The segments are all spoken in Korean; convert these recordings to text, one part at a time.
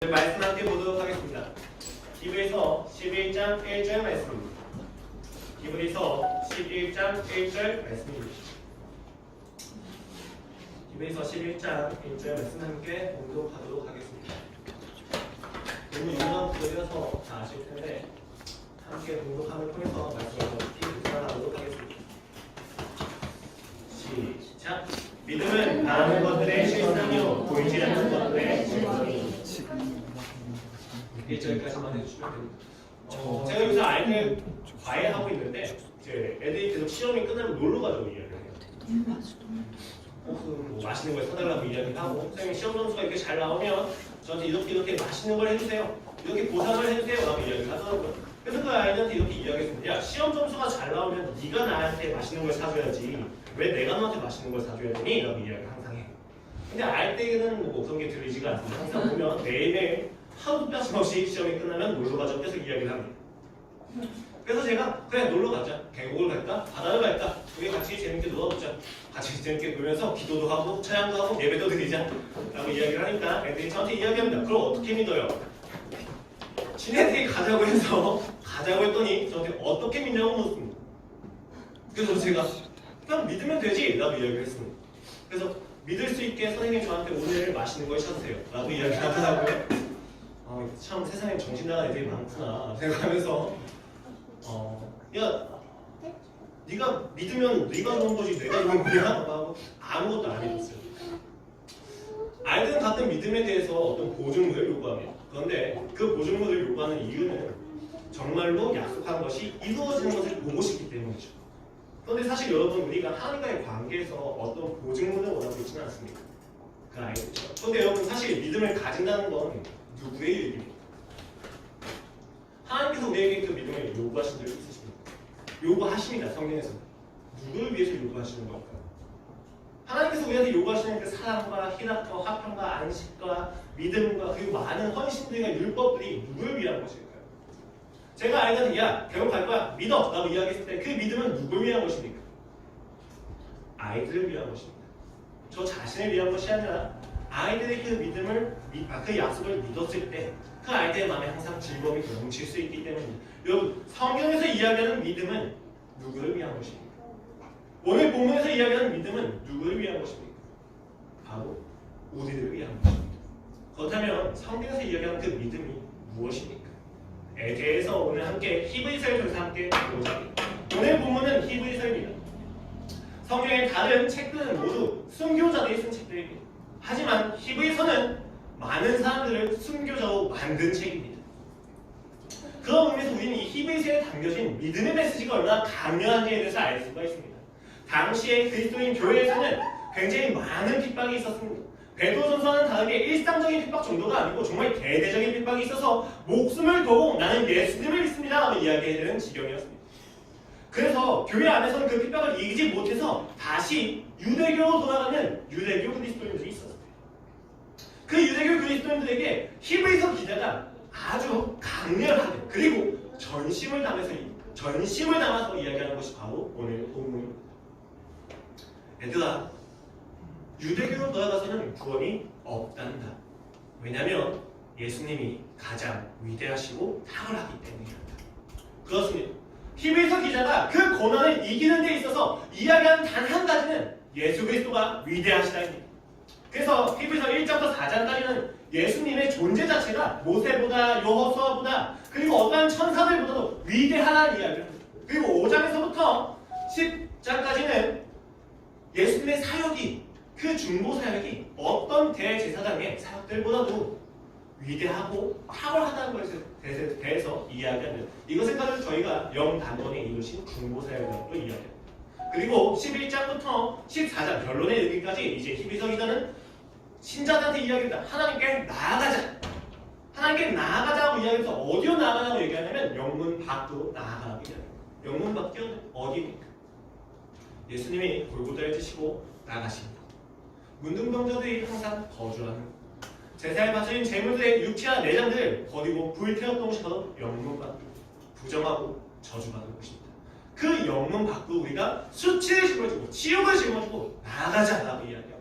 말씀 함께 보도록 하겠습니다. 히브리서 11장 1절 말씀입니다. 히브리서 11장 1절 말씀입니다. 히브리서 11장 1절 말씀 함께 공독하도록 하겠습니다. 너무 유명한 구절이라서 다 아실 텐데 함께 공독함을 통해서 말씀을 더 깊이 묵상하도록 하겠습니다. 시작. 믿음은 바라는 것들의 실상이요 보이지 않는 것들의 증거니. 1절까지만 해주시면 됩니다. 제가 요새 아이들 과외하고 있는데 이제 애들이 계속 시험이 끝나면 놀러 가자고 이야기를 해요. 뭐 맛있는 걸 사달라고 이야기를 하고 선생님 시험 점수가 이렇게 잘 나오면 저한테 이렇게 맛있는 걸 해주세요. 이렇게 보상을 해주세요. 라고 이야기를 하더라고요. 그래서 그 아이들한테 이렇게 이야기했습니다. 야, 시험 점수가 잘 나오면 네가 나한테 맛있는 걸 사줘야지. 왜 내가 너한테 맛있는 걸 사줘야 되니? 라고 이야기를 항상 해요. 근데 아이 때는 뭐 그런 게 들리지가 않습니다. 항상 보면 매일매일 하루도 빠짐없이 시험이 끝나면 놀러 가자고 계속 이야기를 합니다. 그래서 제가 그래 놀러 가자. 계곡을 갈까? 바다를 갈까? 우리 같이 재밌게 놀아보자. 같이 재밌게 놀면서 기도도 하고 찬양도 하고 예배도 드리자 라고 이야기를 하니까 애들이 저한테 이야기합니다. 그럼 어떻게 믿어요? 지네들이 가자고 해서 가자고 했더니 저한테 어떻게 믿냐고 묻습니다. 그래서 제가 그냥 믿으면 되지 라고 이야기를 했습니다. 그래서 믿을 수 있게 선생님이 저한테 오늘 맛있는 걸 사주세요 라고 이야기를 하더라고요. 참 세상에 정신 나간 애들이 많구나 생각하면서 야 네가 믿으면 네가 그런 거지 내가 이런 거야? 하고 아무것도 안 해줬어요. 아이들은 가끔 믿음에 대해서 어떤 보증물을 요구합니다. 그런데 그 보증물을 요구하는 이유는 정말로 약속한 것이 이루어지는 것을 보고 싶기 때문이죠. 그런데 사실 여러분 우리가 하나님과의 관계에서 어떤 보증물을 원하고 있지는 않습니다. 그 아이들처럼. 그런데 여러분 사실 믿음을 가진다는 건 누구의 일입니까? 하나님께서 우리에게 그 믿음을 요구하신 적이 있으십니까? 요구하십니다. 성경에서. 누구를 위해서 요구하시는 걸까요? 하나님께서 우리한테 요구하시는 그 사랑과 희락과 화평과 안식과 믿음과 그리고 많은 헌신들과 율법들이 누구를 위한 것일까요? 제가 아이들한테 야 배우 갈 거야 믿어 라고 이야기했을 때 그 믿음은 누구를 위한 것입니까? 아이들을 위한 것입니다. 저 자신을 위한 것이 아니라 아이들의 그 믿음을 그 약속을 믿었을 때 그 아이들의 마음에 항상 즐거움이 넘칠 수 있기 때문입니다. 여러분 성경에서 이야기하는 믿음은 누구를 위한 것입니까? 오늘 본문에서 이야기하는 믿음은 누구를 위한 것입니까? 바로 우리를 위한 것입니다. 그렇다면 성경에서 이야기하는 그 믿음이 무엇입니까? 에 대해서 오늘 함께 히브리서를 통해서 함께 보자 합니다. 오늘 본문은 히브리서입니다. 성경의 다른 책들은 모두 순교자들이 쓴 책들입니다. 하지만 히브리서는 많은 사람들을 순교자로 만든 책입니다. 그런 의미에서 우리는 이 히브리서에 담겨진 믿음의 메시지가 얼마나 강렬한지에 대해서 알 수가 있습니다. 당시의 그리스도인 교회에서는 굉장히 많은 핍박이 있었습니다. 베드로 전서와는 다르게 일상적인 핍박 정도가 아니고 정말 대대적인 핍박이 있어서 목숨을 걸고 나는 예수님을 믿습니다 라고 이야기해야 되는 지경이었습니다. 그래서 교회 안에서는 그 핍박을 이기지 못해서 다시 유대교로 돌아가는 유대교 그리스도인들이 있었어요. 그 유대교 그리스도인들에게 히브리서 기자가 아주 강렬하게 그리고 전심을 담아서 이야기하는 것이 바로 오늘 본문입니다. 얘들아, 유대교로 돌아가서는 구원이 없단다. 왜냐하면 예수님이 가장 위대하시고 탁월하기 때문이다. 그렇습니다. 히브리서 기자가 그 고난을 이기는 데 있어서 이야기하는 단 한 가지는 예수 그리스도가 위대하시다입니다. 그래서 히브리서 1장부터 4장까지는 예수님의 존재 자체가 모세보다 여호수아보다 그리고 어떠한 천사들보다도 위대하다는 이야기를 합니다. 그리고 5장에서부터 10장까지는 예수님의 사역이 그 중보 사역이 어떤 대제사장의 사역들보다도 위대하고 탁월하다는 것에 대해서 이야기하는 이것을 가지고 저희가 영단번에 이루신 중보 사역이라고 이야기합니다. 그리고 11장부터 14장 결론에 이르기까지 이제 히브리서 기자는 신자들한테 이야기합니다. 하나님께 나아가자. 하나님께 나아가자고 이야기해서 어디로 나아가냐고 얘기하냐면 영문 밖으로 나아가라고 이야기합니다. 영문 밖이 어디입니까? 예수님이 골고다를 지시고 나가십니다. 문둥병자들이 항상 거주하는 제사에 바쳐진 제물들의 육체와 내장들을 버리고 불태웠던 곳이 바로 영문 밖, 부정하고 저주받은 곳입니다. 그 영문 밖으로 우리가 수치를 짊어지고 치욕을 짊어지고 나아가자라고 이야기합니다.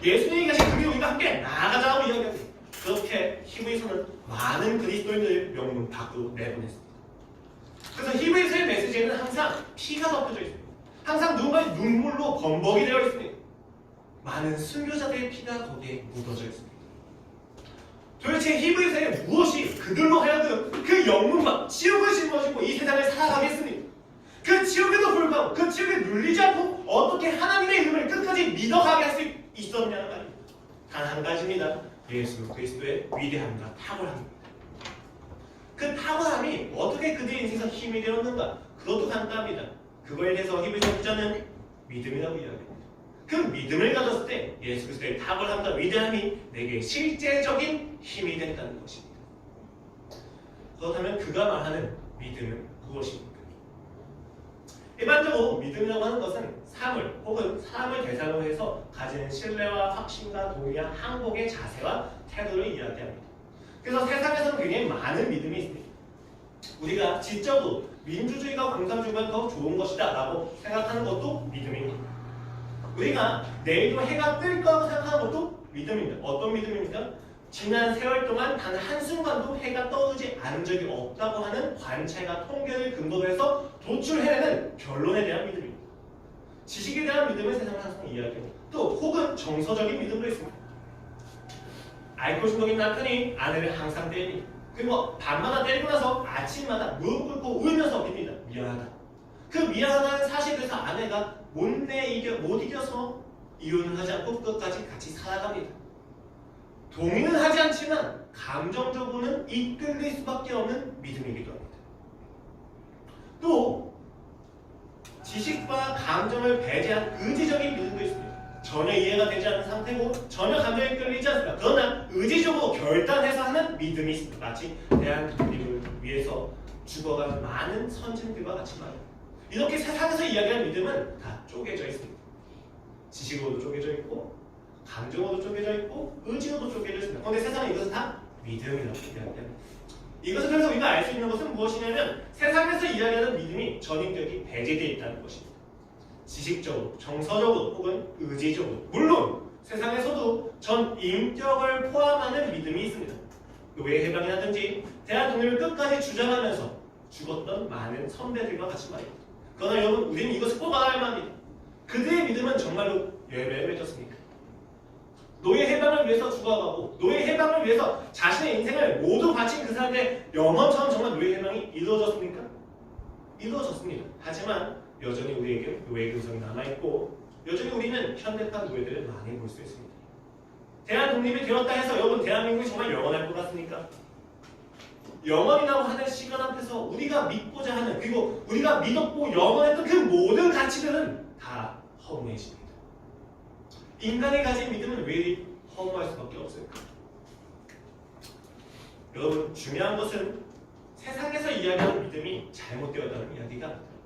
예수님이 가신 그 길에 우리가 함께 나아가자라고 이야기합니다. 그렇게 히브리서는 많은 그리스도인들의 명문 밖으로 내보냈습니다. 그래서 히브리서의 메시지에는 항상 피가 덮여져 있습니다. 항상 누군가의 눈물로 범벅이 되어 있습니다. 많은 순교자들의 피가 거기에 묻어져 있습니다. 도대체 히브리서에 무엇이 그들로 하여금 그 영문과 치욕을 짊어지고 이 세상을 살아가겠습니까? 그 치욕에도 불구하고 그 치욕에 눌리지 않고 어떻게 하나님의 이름을 끝까지 믿어가게 할 수 있었냐는 말입니다. 단 한 가지입니다. 예수 그리스도의 위대함과 탁월함입니다. 그 탁월함이 어떻게 그들의 인생에서 힘이 되었는가? 그것도 간단합니다. 그거에 대해서 히브리서 기자는 믿음이라고 이야기합니다. 그 믿음을 가졌을 때 예수 그리스도의 탁월함과 위대함이 내게 실제적인 힘이 된다는 것입니다. 그렇다면 그가 말하는 믿음은 무엇입니까? 일반적으로 믿음이라고 하는 것은 사물 혹은 사람을 대상으로 해서 가지는 신뢰와 확신과 동의와 항복의 자세와 태도를 이야기합니다. 그래서 세상에서는 굉장히 많은 믿음이 있습니다. 우리가 지적으로 민주주의가 공산주의가 더 좋은 것이다 라고 생각하는 것도 믿음입니다. 우리가 내일도 해가 뜰 거라고 생각하는 것도 믿음입니다. 어떤 믿음입니까? 지난 세월 동안 단 한순간도 해가 떠오르지 않은 적이 없다고 하는 관찰과 통계를 근거로 해서 도출해내는 결론에 대한 믿음입니다. 지식에 대한 믿음을 세상은 항상 이야기합니다. 또 혹은 정서적인 믿음도 있습니다. 알코올 중독인 남편이 아내를 항상 때립니다. 그리고 밤마다 때리고 나서 아침마다 무릎 꿇고 울면서 빕니다. 미안하다. 그 미안하다는 사실에 대해서 아내가 못 이겨서 이혼을 하지 않고 끝까지 같이 살아갑니다. 동의는 하지 않지만 감정적으로는 이끌릴 수밖에 없는 믿음이기도 합니다. 또 지식과 감정을 배제한 의지적인 믿음도 있습니다. 전혀 이해가 되지 않는 상태고 전혀 감정이 끌리지 않습니다. 그러나 의지적으로 결단해서 하는 믿음이 있습니다. 마치 대한독립을 위해서 죽어가는 많은 선진들과 같이 말입니다. 이렇게 세상에서 이야기하는 믿음은 다 쪼개져 있습니다. 지식으로도 쪼개져 있고 감정으로도 쪼개져 있고 의지로도 쪼개져 있습니다. 그런데 세상은 이것은 다 믿음이라고 이야기합니다. 이것을 통해서 우리가 알 수 있는 것은 무엇이냐면 세상에서 이야기하는 믿음이 전인격이 배제되어 있다는 것입니다. 지식적으로, 정서적으로 혹은 의지적으로 물론 세상에서도 전인격을 포함하는 믿음이 있습니다. 노예 해방이라든지 대한독립을 끝까지 주장하면서 죽었던 많은 선배들과 같이 말입니다. 그러나 여러분 우리는 이것을 꼭 알아야만 합니다. 그들의 믿음은 정말로 열매를 맺었습니까? 노예 해방을 위해서 죽어가고 노예 해방을 위해서 자신의 인생을 모두 바친 그 사람의 영원처럼 정말 노예 해방이 이루어졌습니까? 이루어졌습니다. 하지만 여전히 우리에게 노예 근성이 남아있고 여전히 우리는 현대판 노예들을 많이 볼 수 있습니다. 대한독립이 되었다 해서 여러분 대한민국이 정말 영원할 것 같습니까? 영원이라고 하는 시간 앞에서 우리가 믿고자 하는 그리고 우리가 믿었고 영원했던 그 모든 가치들은 다 허무해집니다. 인간이 가진 믿음은 왜 허무할 수밖에 없을까? 여러분 중요한 것은 세상에서 이야기하는 믿음이 잘못되었다는 이야기가 아닙니다.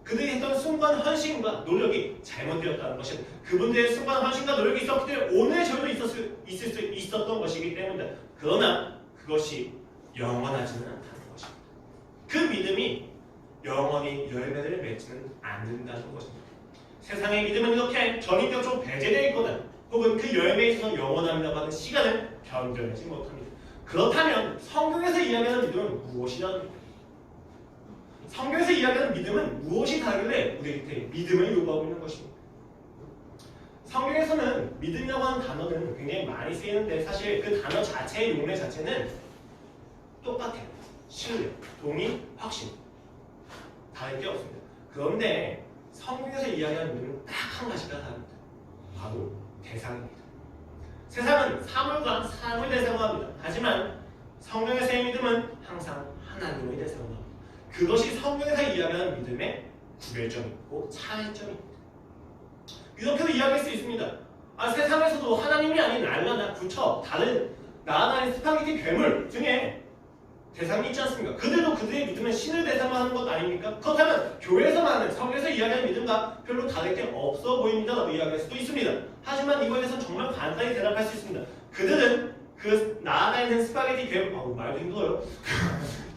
그들이 했던 순간 헌신과 노력이 잘못되었다는 것은 그분들의 순간 헌신과 노력이 있었기 때문에 오늘 저도 있을 수 있었던 것이기 때문입니다. 그러나 그것이 영원하지는 않다는 것입니다. 그 믿음이 영원히 열매를 맺지는 않는다는 것입니다. 세상의 믿음은 이렇게 전인격적으로 배제되어 있거나 혹은 그 열매에 있어서 영원함이라고 하는 시간을 견뎌내지 못합니다. 그렇다면 성경에서 이야기하는 믿음은 무엇이냐입니다. 성경에서 이야기하는 믿음은 무엇이 다르길래 우리에게 믿음을 요구하고 있는 것입니다. 성경에서는 믿음이라고 하는 단어는 굉장히 많이 쓰이는데 사실 그 단어 자체의 용례 자체는 똑같아요. 신뢰, 동의, 확신. 다를 게 없습니다. 그런데 성경에서 이야기하는 믿음은 딱 한 가지가 다릅니다. 바로 대상입니다. 세상은 사물과 사람을 대상으로 합니다. 하지만 성경에서의 믿음은 항상 하나님을 대상으로 합니다. 그것이 성경에서 이야기하는 믿음의 구별점이 있고 차이점입니다. 이렇게도 이야기할 수 있습니다. 세상에서도 하나님이 아닌 알라나 부처, 다른 나아나는 스파게티 괴물 등의 대상이 있지 않습니까? 그들도 그들의 믿음은 신을 대상으로 하는 것 아닙니까? 그렇다면 교회에서 말하는 성경에서 이야기하는 믿음과 별로 다를 게 없어 보입니다 라고 이야기할 수도 있습니다. 하지만 이거에 대해서는 정말 간단히 대답할 수 있습니다. 그들은 그 나아가 있는 스파게티 괴물 말도 힘들어요.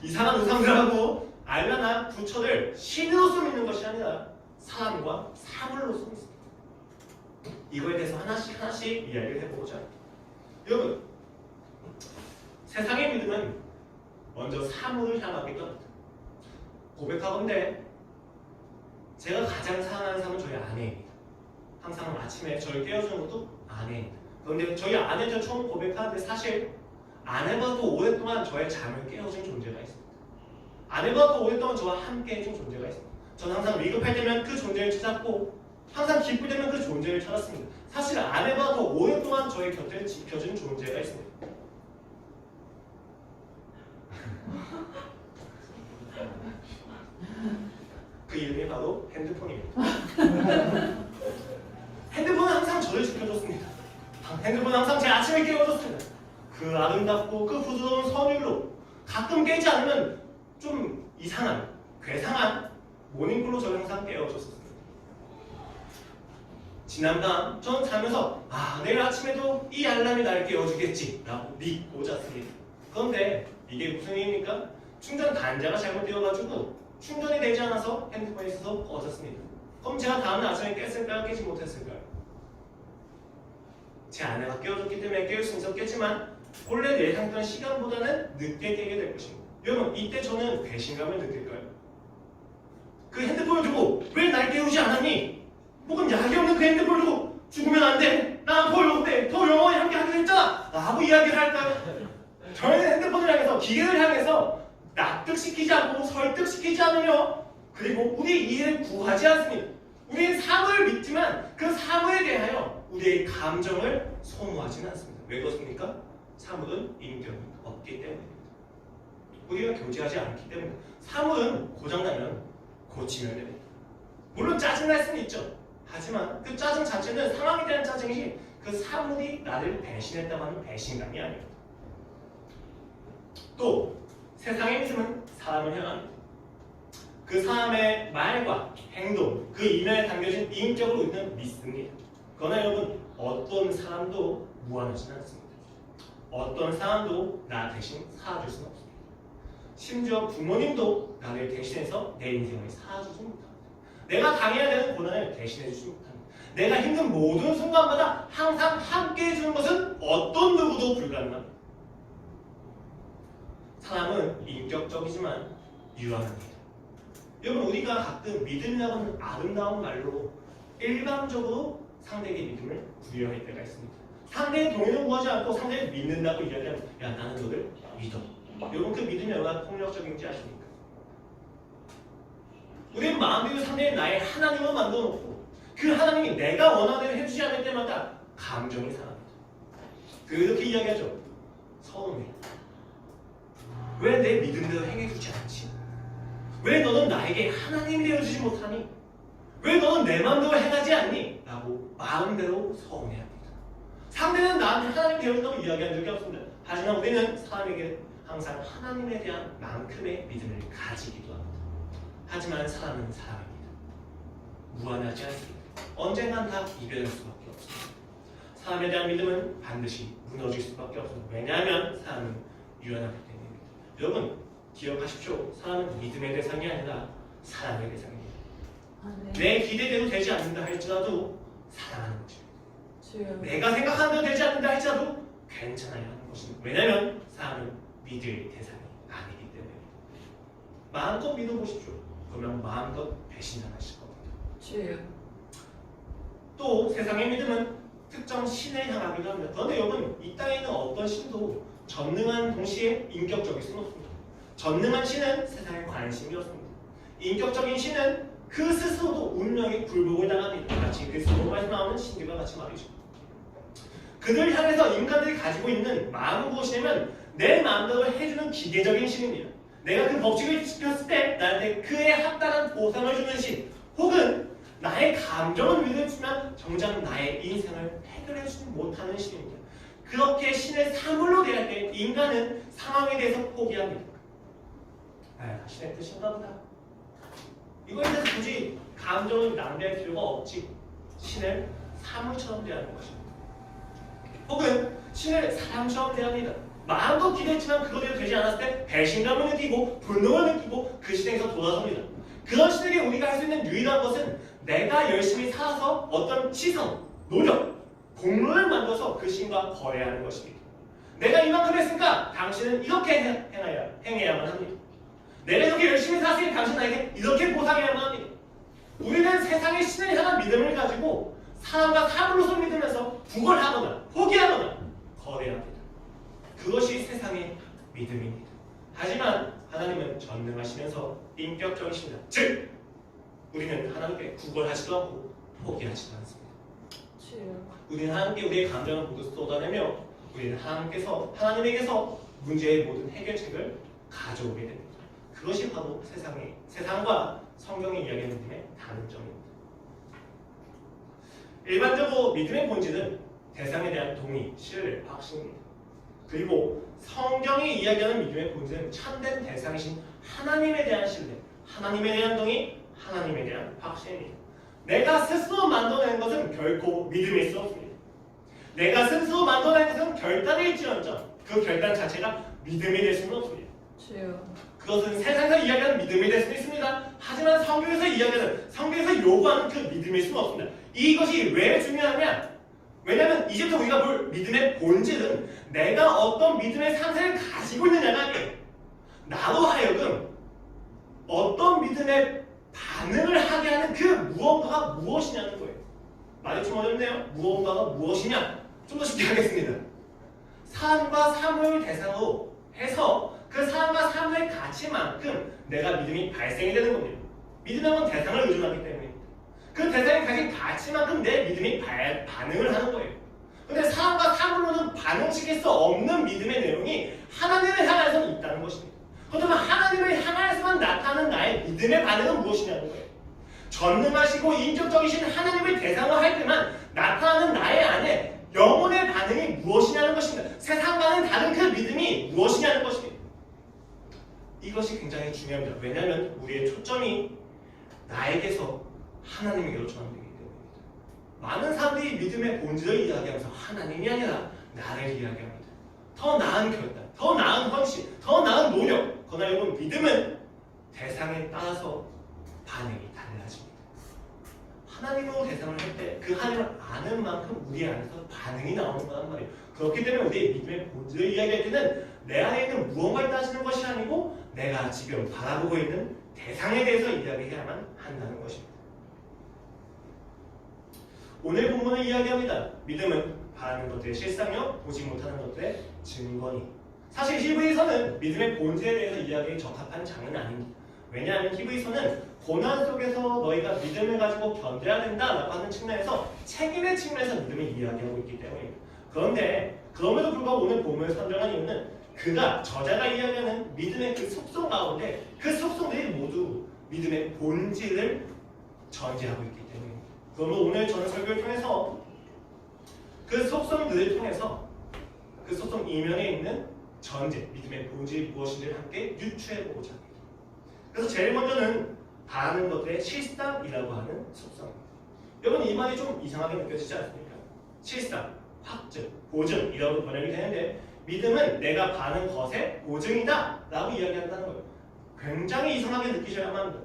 이상한 우상들하고 알라나 부처를 신으로서 믿는 것이 아니라 사람과 사물로서 믿습니다. 이거에 대해서 하나씩 이야기를 해보고자 합니다. 여러분 세상의 믿음은 먼저 사물을 향하기도 합니다. 고백하건대 제가 가장 사랑하는 사람은 저희 아내입니다. 항상 아침에 저를 깨워주는 것도 아내입니다. 그런데 저희 아내한테 처음 고백하는데 사실 아내와도 오랫동안 저의 잠을 깨워준 존재가 있습니다. 아내와도 오랫동안 저와 함께 해준 존재가 있습니다. 저는 항상 위급할 때면 그 존재를 찾았고 항상 기쁠 때면 그 존재를 찾았습니다. 사실 아내와도 오랫동안 저의 곁을 지켜준 존재가 있습니다. 그 이름이 바로 핸드폰입니다. 핸드폰은 항상 저를 지켜줬습니다. 핸드폰은 항상 제 아침을 깨워줬습니다. 그 아름답고 그 부드러운 선율로 가끔 깨지 않으면 좀 이상한, 괴상한 모닝콜로 저를 항상 깨워줬었습니다. 지난밤 저는 자면서 내일 아침에도 이 알람이 나를 깨워주겠지 라고 믿고 잤습니다. 그런데 이게 무슨 일입니까? 충전 단자가 잘못되어가지고 충전이 되지 않아서 핸드폰이 있어서 꺼졌습니다. 그럼 제가 다음날 아침에 깼을까요? 깨지 못했을까요? 제 아내가 깨워줬기 때문에 깨울 수 있었겠지만 원래 예상했던 시간보다는 늦게 깨게 될 것입니다. 여러분 이때 저는 배신감을 느낄까요? 그 핸드폰을 두고 왜 날 깨우지 않았니? 혹은 약이 없는 그 핸드폰을 두고 죽으면 안 돼. 난 더 영원해. 더 영원히 함께 하기로 했잖아. 라고 이야기를 할까요? 저희는 핸드폰을 향해서 기계를 향해서 납득시키지 않고 설득시키지 않으며 그리고 우리의 이해를 구하지 않습니다. 우리는 사물을 믿지만 그 사물에 대하여 우리의 감정을 소모하지는 않습니다. 왜 그렇습니까? 사물은 인격이 없기 때문입니다. 우리가 교제하지 않기 때문에 사물은 고장나면 고치면 됩니다. 물론 짜증날 수는 있죠. 하지만 그 짜증 자체는 상황에 대한 짜증이지 그 사물이 나를 배신했다고 하는 배신감이 아닙니다. 또 세상의 믿음은 사람을 향합니다. 그 사람의 말과 행동, 그 이면에 담겨진 인격으로 우리는 믿습니다. 그러나 여러분 어떤 사람도 무한하지는 않습니다. 어떤 사람도 나 대신 살아줄 수는 없습니다. 심지어 부모님도 나를 대신해서 내 인생을 살아주지 못합니다. 내가 당해야 되는 고난을 대신해주지 못합니다. 내가 힘든 모든 순간마다 항상 함께 해주는 것은 어떤 누구도 불가능합니다. 사람은 인격적이지만 유한합니다. 여러분 우리가 가끔 믿음이라고 하는 아름다운 말로 일방적으로 상대에게 믿음을 부여할 때가 있습니다. 상대의 동의를 구하지 않고 상대를 믿는다고 이야기하면 야 나는 너를 믿어. 여러분 그 믿음이 얼마나 폭력적인지 아십니까? 우리는 마음대로 상대의 나의 하나님을 만들어 놓고 그 하나님이 내가 원하는 대로 해주지 않을 때마다 감정이 상합니다. 그렇게 이야기하죠. 서운해. 왜 내 믿음대로 행해주지 않지? 왜 너는 나에게 하나님이 되어주지 못하니? 왜 너는 내 마음대로 행하지 않니? 라고 마음대로 서운해합니다. 상대는 나한테 하나님이 되어준다고 이야기한 적이 없습니다. 하지만 우리는 사람에게 항상 하나님에 대한 만큼의 믿음을 가지기도 합니다. 하지만 사람은 사람입니다. 무한하지 않습니다. 언젠간 다 이별할 수밖에 없습니다. 사람에 대한 믿음은 반드시 무너질 수밖에 없습니다. 왜냐하면 사람은 유한하기 때문입니다. 여러분 기억하십시오. 사람은 믿음의 대상이 아니라 사랑의 대상입니다. 내 기대대로 되지 않는다 할지라도 사랑하는 것입니다. 내가 생각하는 대로 되지 않는다 할지라도 괜찮아야 하는 것입니다. 왜냐하면 사람은 믿을 대상이 아니기 때문입니다. 마음껏 믿어보십시오. 그러면 마음껏 배신 안 하실 겁니다. 또 세상의 믿음은 특정 신을 향하기도 합니다. 그런데 여러분 이 땅에 있는 어떤 신도 전능한 동시에 인격적일 수는 없습니다. 전능한 신은 세상에 관심이 없습니다. 인격적인 신은 그 스스로도 운명의 굴복을 당합니다. 마치 그리스도로마에서 나오는 신들과 같이 말이죠. 그들 향해서 인간들이 가지고 있는 마음은 무엇이냐면 내 마음대로 해주는 기계적인 신입니다. 내가 그 법칙을 지켰을 때 나한테 그에 합당한 보상을 주는 신, 혹은 나의 감정을 위로해주면 정작 나의 인생을 해결해주지 못하는 신입니다. 그렇게 신의 사물로 대할 때 인간은 상황에 대해서 포기합니다. 신의 뜻인가 보다. 이거에 대해서 굳이 감정을 낭비할 필요가 없지. 신을 사물처럼 대하는 것입니다. 혹은 신을 사람처럼 대합니다. 마음껏 기대했지만 그거대로 되지 않았을 때 배신감을 느끼고 분노를 느끼고 그 신에서 돌아섭니다. 그런 신에게 우리가 할 수 있는 유일한 것은 내가 열심히 살아서 어떤 시선, 노력, 공로를 만들어서 그 신과 거래하는 것입니다. 내가 이만큼 했으니까 당신은 이렇게 행해야만 합니다. 내가 이렇게 열심히 살았으니 당신 나에게 이렇게 보상해야만 합니다. 우리는 세상의 신을 향한 믿음을 가지고 사람과 사물로서 믿으면서 구걸하거나 포기하거나 거래합니다. 그것이 세상의 믿음입니다. 하지만 하나님은 전능하시면서 인격적이십니다. 즉 우리는 하나님께 구걸하지도 않고 포기하지도 않습니다. 우리는 하나님께 우리의 감정을 모두 쏟아내며 우리는 하나님에게서 문제의 모든 해결책을 가져오게 됩니다. 그것이 바로 세상과 성경의 이야기하는 믿음의 다른 점입니다. 일반적으로 믿음의 본질은 대상에 대한 동의, 신뢰, 확신입니다. 그리고 성경이 이야기하는 믿음의 본질은 참된 대상이신 하나님에 대한 신뢰, 하나님에 대한 동의, 하나님에 대한 확신입니다. 내가 스스로 만들어낸 것은 결코 믿음일 수 없습니다. 내가 스스로 만들어낸 것은 결단일지언정 그 결단 자체가 믿음이 될 수는 없습니다. 그것은 세상에서 이야기하는 믿음이 될 수도 있습니다. 하지만 성경에서 요구하는 그 믿음일 수는 없습니다. 이것이 왜 중요하냐? 왜냐하면 이제부터 우리가 볼 믿음의 본질은 내가 어떤 믿음의 상태를 가지고 있느냐가 아니에요. 나로 하여금 어떤 믿음의 반응을 하게 하는 그 무언가가 무엇이냐는 거예요. 말이 좀 어렵네요. 무언가가 무엇이냐? 좀 더 쉽게 하겠습니다. 사람과 사물을 대상으로 해서 그 사람과 사물의 가치만큼 내가 믿음이 발생이 되는 겁니다. 믿음은 건 대상을 의존하기 때문에 그 대상이 가진 가치만큼 내 믿음이 반응을 하는 거예요. 그런데 사람과 사물로는 반응시킬 수 없는 믿음의 내용이 하나님을 향해서는 있다는 것입니다. 그렇다면 하나님을 향해서만 나타나는 나의 믿음의 반응은 무엇이냐는 거예요. 전능하시고 인격적이신 하나님을 대상으로 할 때만 나타나는 나의 안에 영혼의 반응이 무엇이냐는 것입니다. 세상과는 다른 그 믿음이 무엇이냐는 것입니다. 이것이 굉장히 중요합니다. 왜냐하면 우리의 초점이 나에게서 하나님에게로 전환되기 때문입니다. 많은 사람들이 믿음의 본질을 이야기하면서 하나님이 아니라 나를 이야기합니다. 더 나은 결단, 더 나은 헌신, 더 나은 노력. 그러나 여러분 믿음은 대상에 따라서 반응이 달라집니다. 하나님으로 대상을 할 때 그 하나님을 아는 만큼 우리 안에서 반응이 나오는 거란 말이에요. 그렇기 때문에 우리의 믿음의 본질을 이야기할 때는 내 안에 있는 무언가를 따지는 것이 아니고 내가 지금 바라보고 있는 대상에 대해서 이야기해야만 한다는 것입니다. 오늘 본문은 이야기합니다. 믿음은 바라는 것들의 실상이요 보지 못하는 것들의 증거니. 사실 히브리서는 믿음의 본질에 대해서 이야기에 적합한 장은 아닙니다. 왜냐하면 히브리서는 고난 속에서 너희가 믿음을 가지고 견뎌야 된다라고 하는 측면에서 책임의 측면에서 믿음을 이야기하고 있기 때문입니다. 그런데 그럼에도 불구하고 오늘 본문을 선정한 이유는 저자가 이야기하는 믿음의 그 속성 가운데 그 속성들이 모두 믿음의 본질을 전제하고 있기 때문입니다. 그러면 오늘 저는 설교를 통해서 그 속성들을 통해서 그 속성 이면에 있는 전제, 믿음의 본질이 무엇인지를 함께 유추해보고자 합니다. 그래서 제일 먼저는 바라는 것들의 실상이라고 하는 속성입니다. 여러분 이 말이 좀 이상하게 느껴지지 않습니까? 실상, 확증, 보증이라고 번역이 되는데 믿음은 내가 바라는 것의 보증이다 라고 이야기한다는 거예요. 굉장히 이상하게 느끼셔야만 합니다.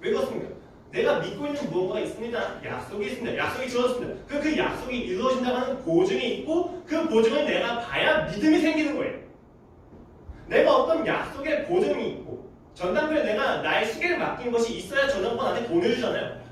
왜 그렇습니까? 내가 믿고 있는 무언가가 있습니다. 약속이 있습니다. 약속이 주어졌습니다. 그 약속이 이루어진다고 하는 보증이 있고 그 보증을 내가 봐야 믿음이 생기는 거예요. 내가 어떤 약속의 보증이 있고 전당부에 내가 나의 시계를 맡긴 것이 있어야 전당부한테 돈을 주잖아요.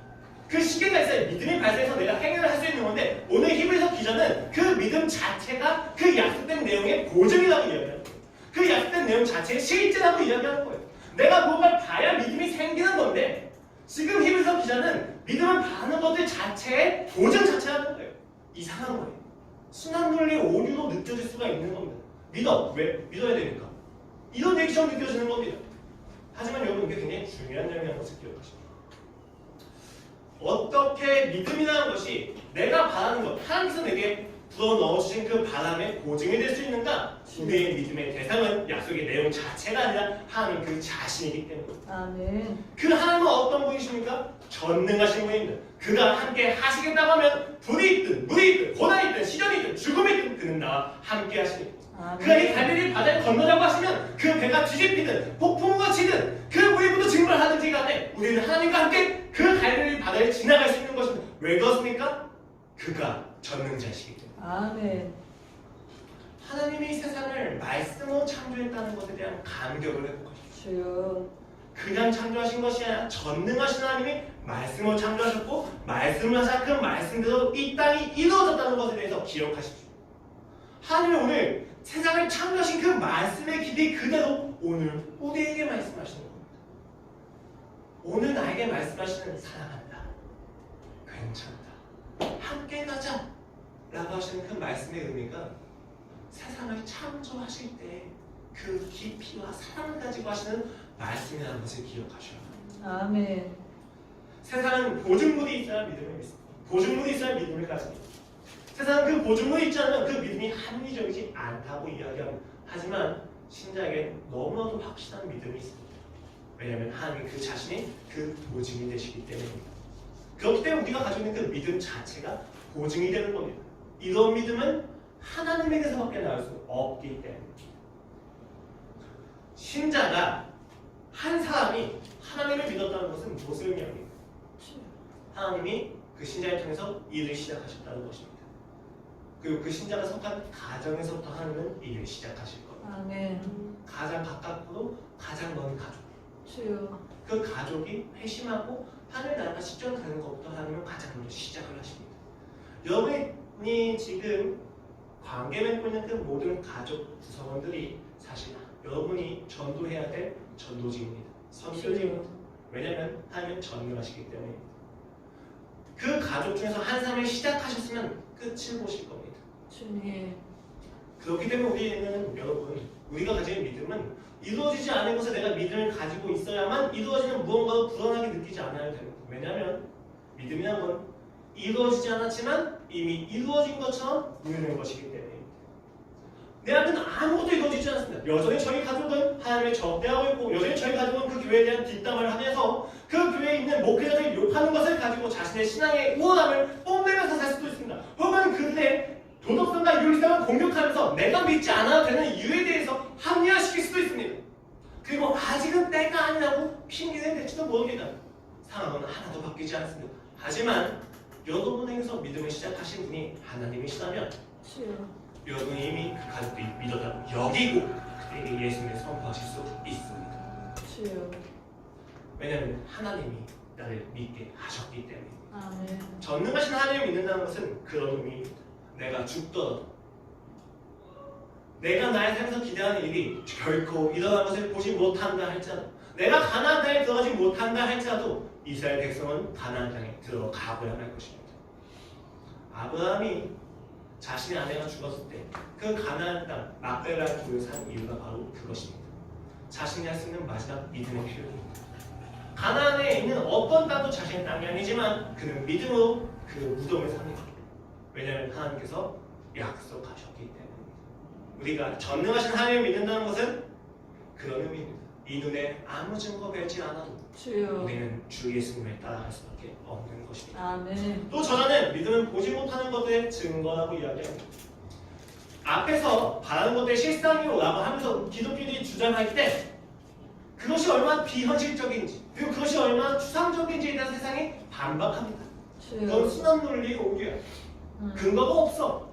그 시계가 있어야 믿음이 발생해서 내가 행위를 할 수 있는 건데 오늘 히브리서 기자는 그 믿음 자체가 그 약속된 내용의 보증이라고 이야기하는 거예요. 그 약속된 내용 자체의 실제라고 이야기하는 거예요. 내가 뭔가를 봐야 믿음이 생기는 건데 지금 히브리서 기자는 믿음을 바라는 것들 자체의 보증 자체라는 거예요. 이상한 거예요. 순환 논리의 오류로 느껴질 수가 있는 겁니다. 왜? 믿어야 되니까. 이런 얘기처럼 느껴지는 겁니다. 하지만 여러분 이게 굉장히 중요한 점이라는 것을 기억하십시오. 어떻게 믿음이라는 것이 내가 바라는 것, 하나님께서 내게 불어넣어주신 그 바람의 보증이 될 수 있는가? 우리의 믿음의 대상은 약속의 내용 자체가 아니라 하나님 그 자신이기 때문입니다. 아멘. 그 하나님은 어떤 분이십니까? 전능하신 분입니다. 그가 함께 하시겠다고 하면 불이 있든 물이 있든 고난이 있든 시련이 있든 죽음이 있든 그는 나와 함께 하십니다. 그가 이 갈릴리 바다를 건너자고 하시면 그 배가 뒤집히든 폭풍우가 치든 그 물이부터 증발하든지 간에 우리는 하나님과 함께 그 갈릴리 바다를 지나갈 수 있는 것입니다. 왜 그렇습니까? 그가 전능자시기 때문에. 아멘. 하나님이 세상 말씀으로 창조했다는 것에 대한 감격을 회복하십시오. 주여. 그냥 창조하신 것이 아니라 전능하신 하나님이 말씀으로 창조하셨고 말씀을 하사 그 말씀대로 이 땅이 이루어졌다는 것에 대해서 기억하십시오. 하나님은 오늘 세상을 창조하신 그 말씀의 길이 그대로 오늘 우리에게 말씀하시는 겁니다. 오늘 나에게 말씀하시는 사랑한다, 괜찮다, 함께 가자 라고 하시는 그 말씀의 의미가 세상을 창조하실 때 그 깊이와 사랑을 가지고 하시는 말씀이라는 것을 기억하셔야 합니다. 아멘. 세상은 보증물이 있어야 믿음을 믿습니다. 보증물이 있어야 믿음을 가집니다. 세상은 그 보증물이 있지 않으면 그 믿음이 합리적이지 않다고 이야기합니다. 하지만 신자에게 너무나도 확실한 믿음이 있습니다. 왜냐하면 하나님 그 자신이 그 보증이 되시기 때문입니다. 그렇기 때문에 우리가 가지고 있는 그 믿음 자체가 보증이 되는 겁니다. 이런 믿음은 하나님에게서밖에 나올 수 없기 때문입니다. 신자가 한 사람이 하나님을 믿었다는 것은 무엇을 의미합니까? 하나님이 그 신자를 통해서 일을 시작하셨다는 것입니다. 그리고 그 신자가 속한 가정에서부터 하나님은 일을 시작하실 겁니다. 아멘. 가장 가깝고도 가장 먼 가족. 주여. 그 가족이 회심하고 하늘 나라가 실존하는 것부터 하나님은 가장 먼저 시작을 하십니다. 여러분이 지금 관계 맺고 있는 그 모든 가족 구성원들이 사실 여러분이 전도해야 될 전도지입니다. 선교지입니다. 왜냐하면 하나님은 전능하시기 때문입니다. 그 가족 중에서 한 사람을 시작하셨으면 끝을 보실 겁니다. 주님. 그렇기 때문에 우리는 여러분, 우리가 가진 믿음은 이루어지지 않은 것에 내가 믿음을 가지고 있어야만 이루어지는 무언가를 불안하게 느끼지 않아야 됩니다. 왜냐하면 믿음이란 건 이루어지지 않았지만 이미 이루어진 것처럼 보이는 것이기 때문입니다. 내 앞에는 아무것도 이루어지지 않습니다. 여전히 저희 가족은 하나님을 적대하고 있고 여전히 저희 가족은 그 교회에 대한 뒷담을 하면서 그 교회에 있는 목회자들이 욕하는 것을 가지고 자신의 신앙의 우월함을 뽐내면서 살 수도 있습니다. 혹은 그들의 도덕성과 윤리성을 공격하면서 내가 믿지 않아도 되는 이유에 대해서 합리화시킬 수도 있습니다. 그리고 아직은 때가 아니라고 핑계를 댈지도 모릅니다. 상황은 하나도 바뀌지 않습니다. 하지만 여러분에게서 믿음을 시작하신 분이 하나님이시다면 주여. 여러분이 이미 그 가족들이 믿었다고 여기고 그들에게 예수님을 선포하실 수 있습니다. 주여. 왜냐하면 하나님이 나를 믿게 하셨기 때문입니다. 아멘. 전능하신 하나님을 믿는다는 것은 그런 의미입니다. 내가 죽더라도 내가 나의 삶에서 기대하는 일이 결코 일어난 것을 보지 못한다 할지라도 내가 가나안 땅에 들어가지 못한다 할지라도 이스라엘 백성은 가나안 땅에 들어가고야 할 것입니다. 아브라함이 자신의 아내가 죽었을 때 그 가나안 땅 막벨라 돌을 산 이유가 바로 그것입니다. 자신이 할 수 있는 마지막 믿음의 표현입니다. 가나안에 있는 어떤 땅도 자신의 땅이 아니지만 그는 믿음으로 그 무덤을 삽니다. 왜냐하면 하나님께서 약속하셨기 때문입니다. 우리가 전능하신 하나님을 믿는다는 것은 그런 의미입니다. 이 눈에 아무 증거 뵈지 않아도 주여. 우리는 주 예수님을 따라갈 수밖에 없는 것입니다. 아멘. 또 저자는 믿음은 보지 못하는 것들의 증거라고 이야기합니다. 앞에서 바라는 것들의 실상이라고 하면서 기독교인들이 주장할 때 그것이 얼마나 비현실적인지 그리고 그것이 얼마나 추상적인지에 대한 세상이 반박합니다. 그건 주여. 순환 논리의 오류야. 근거가 없어.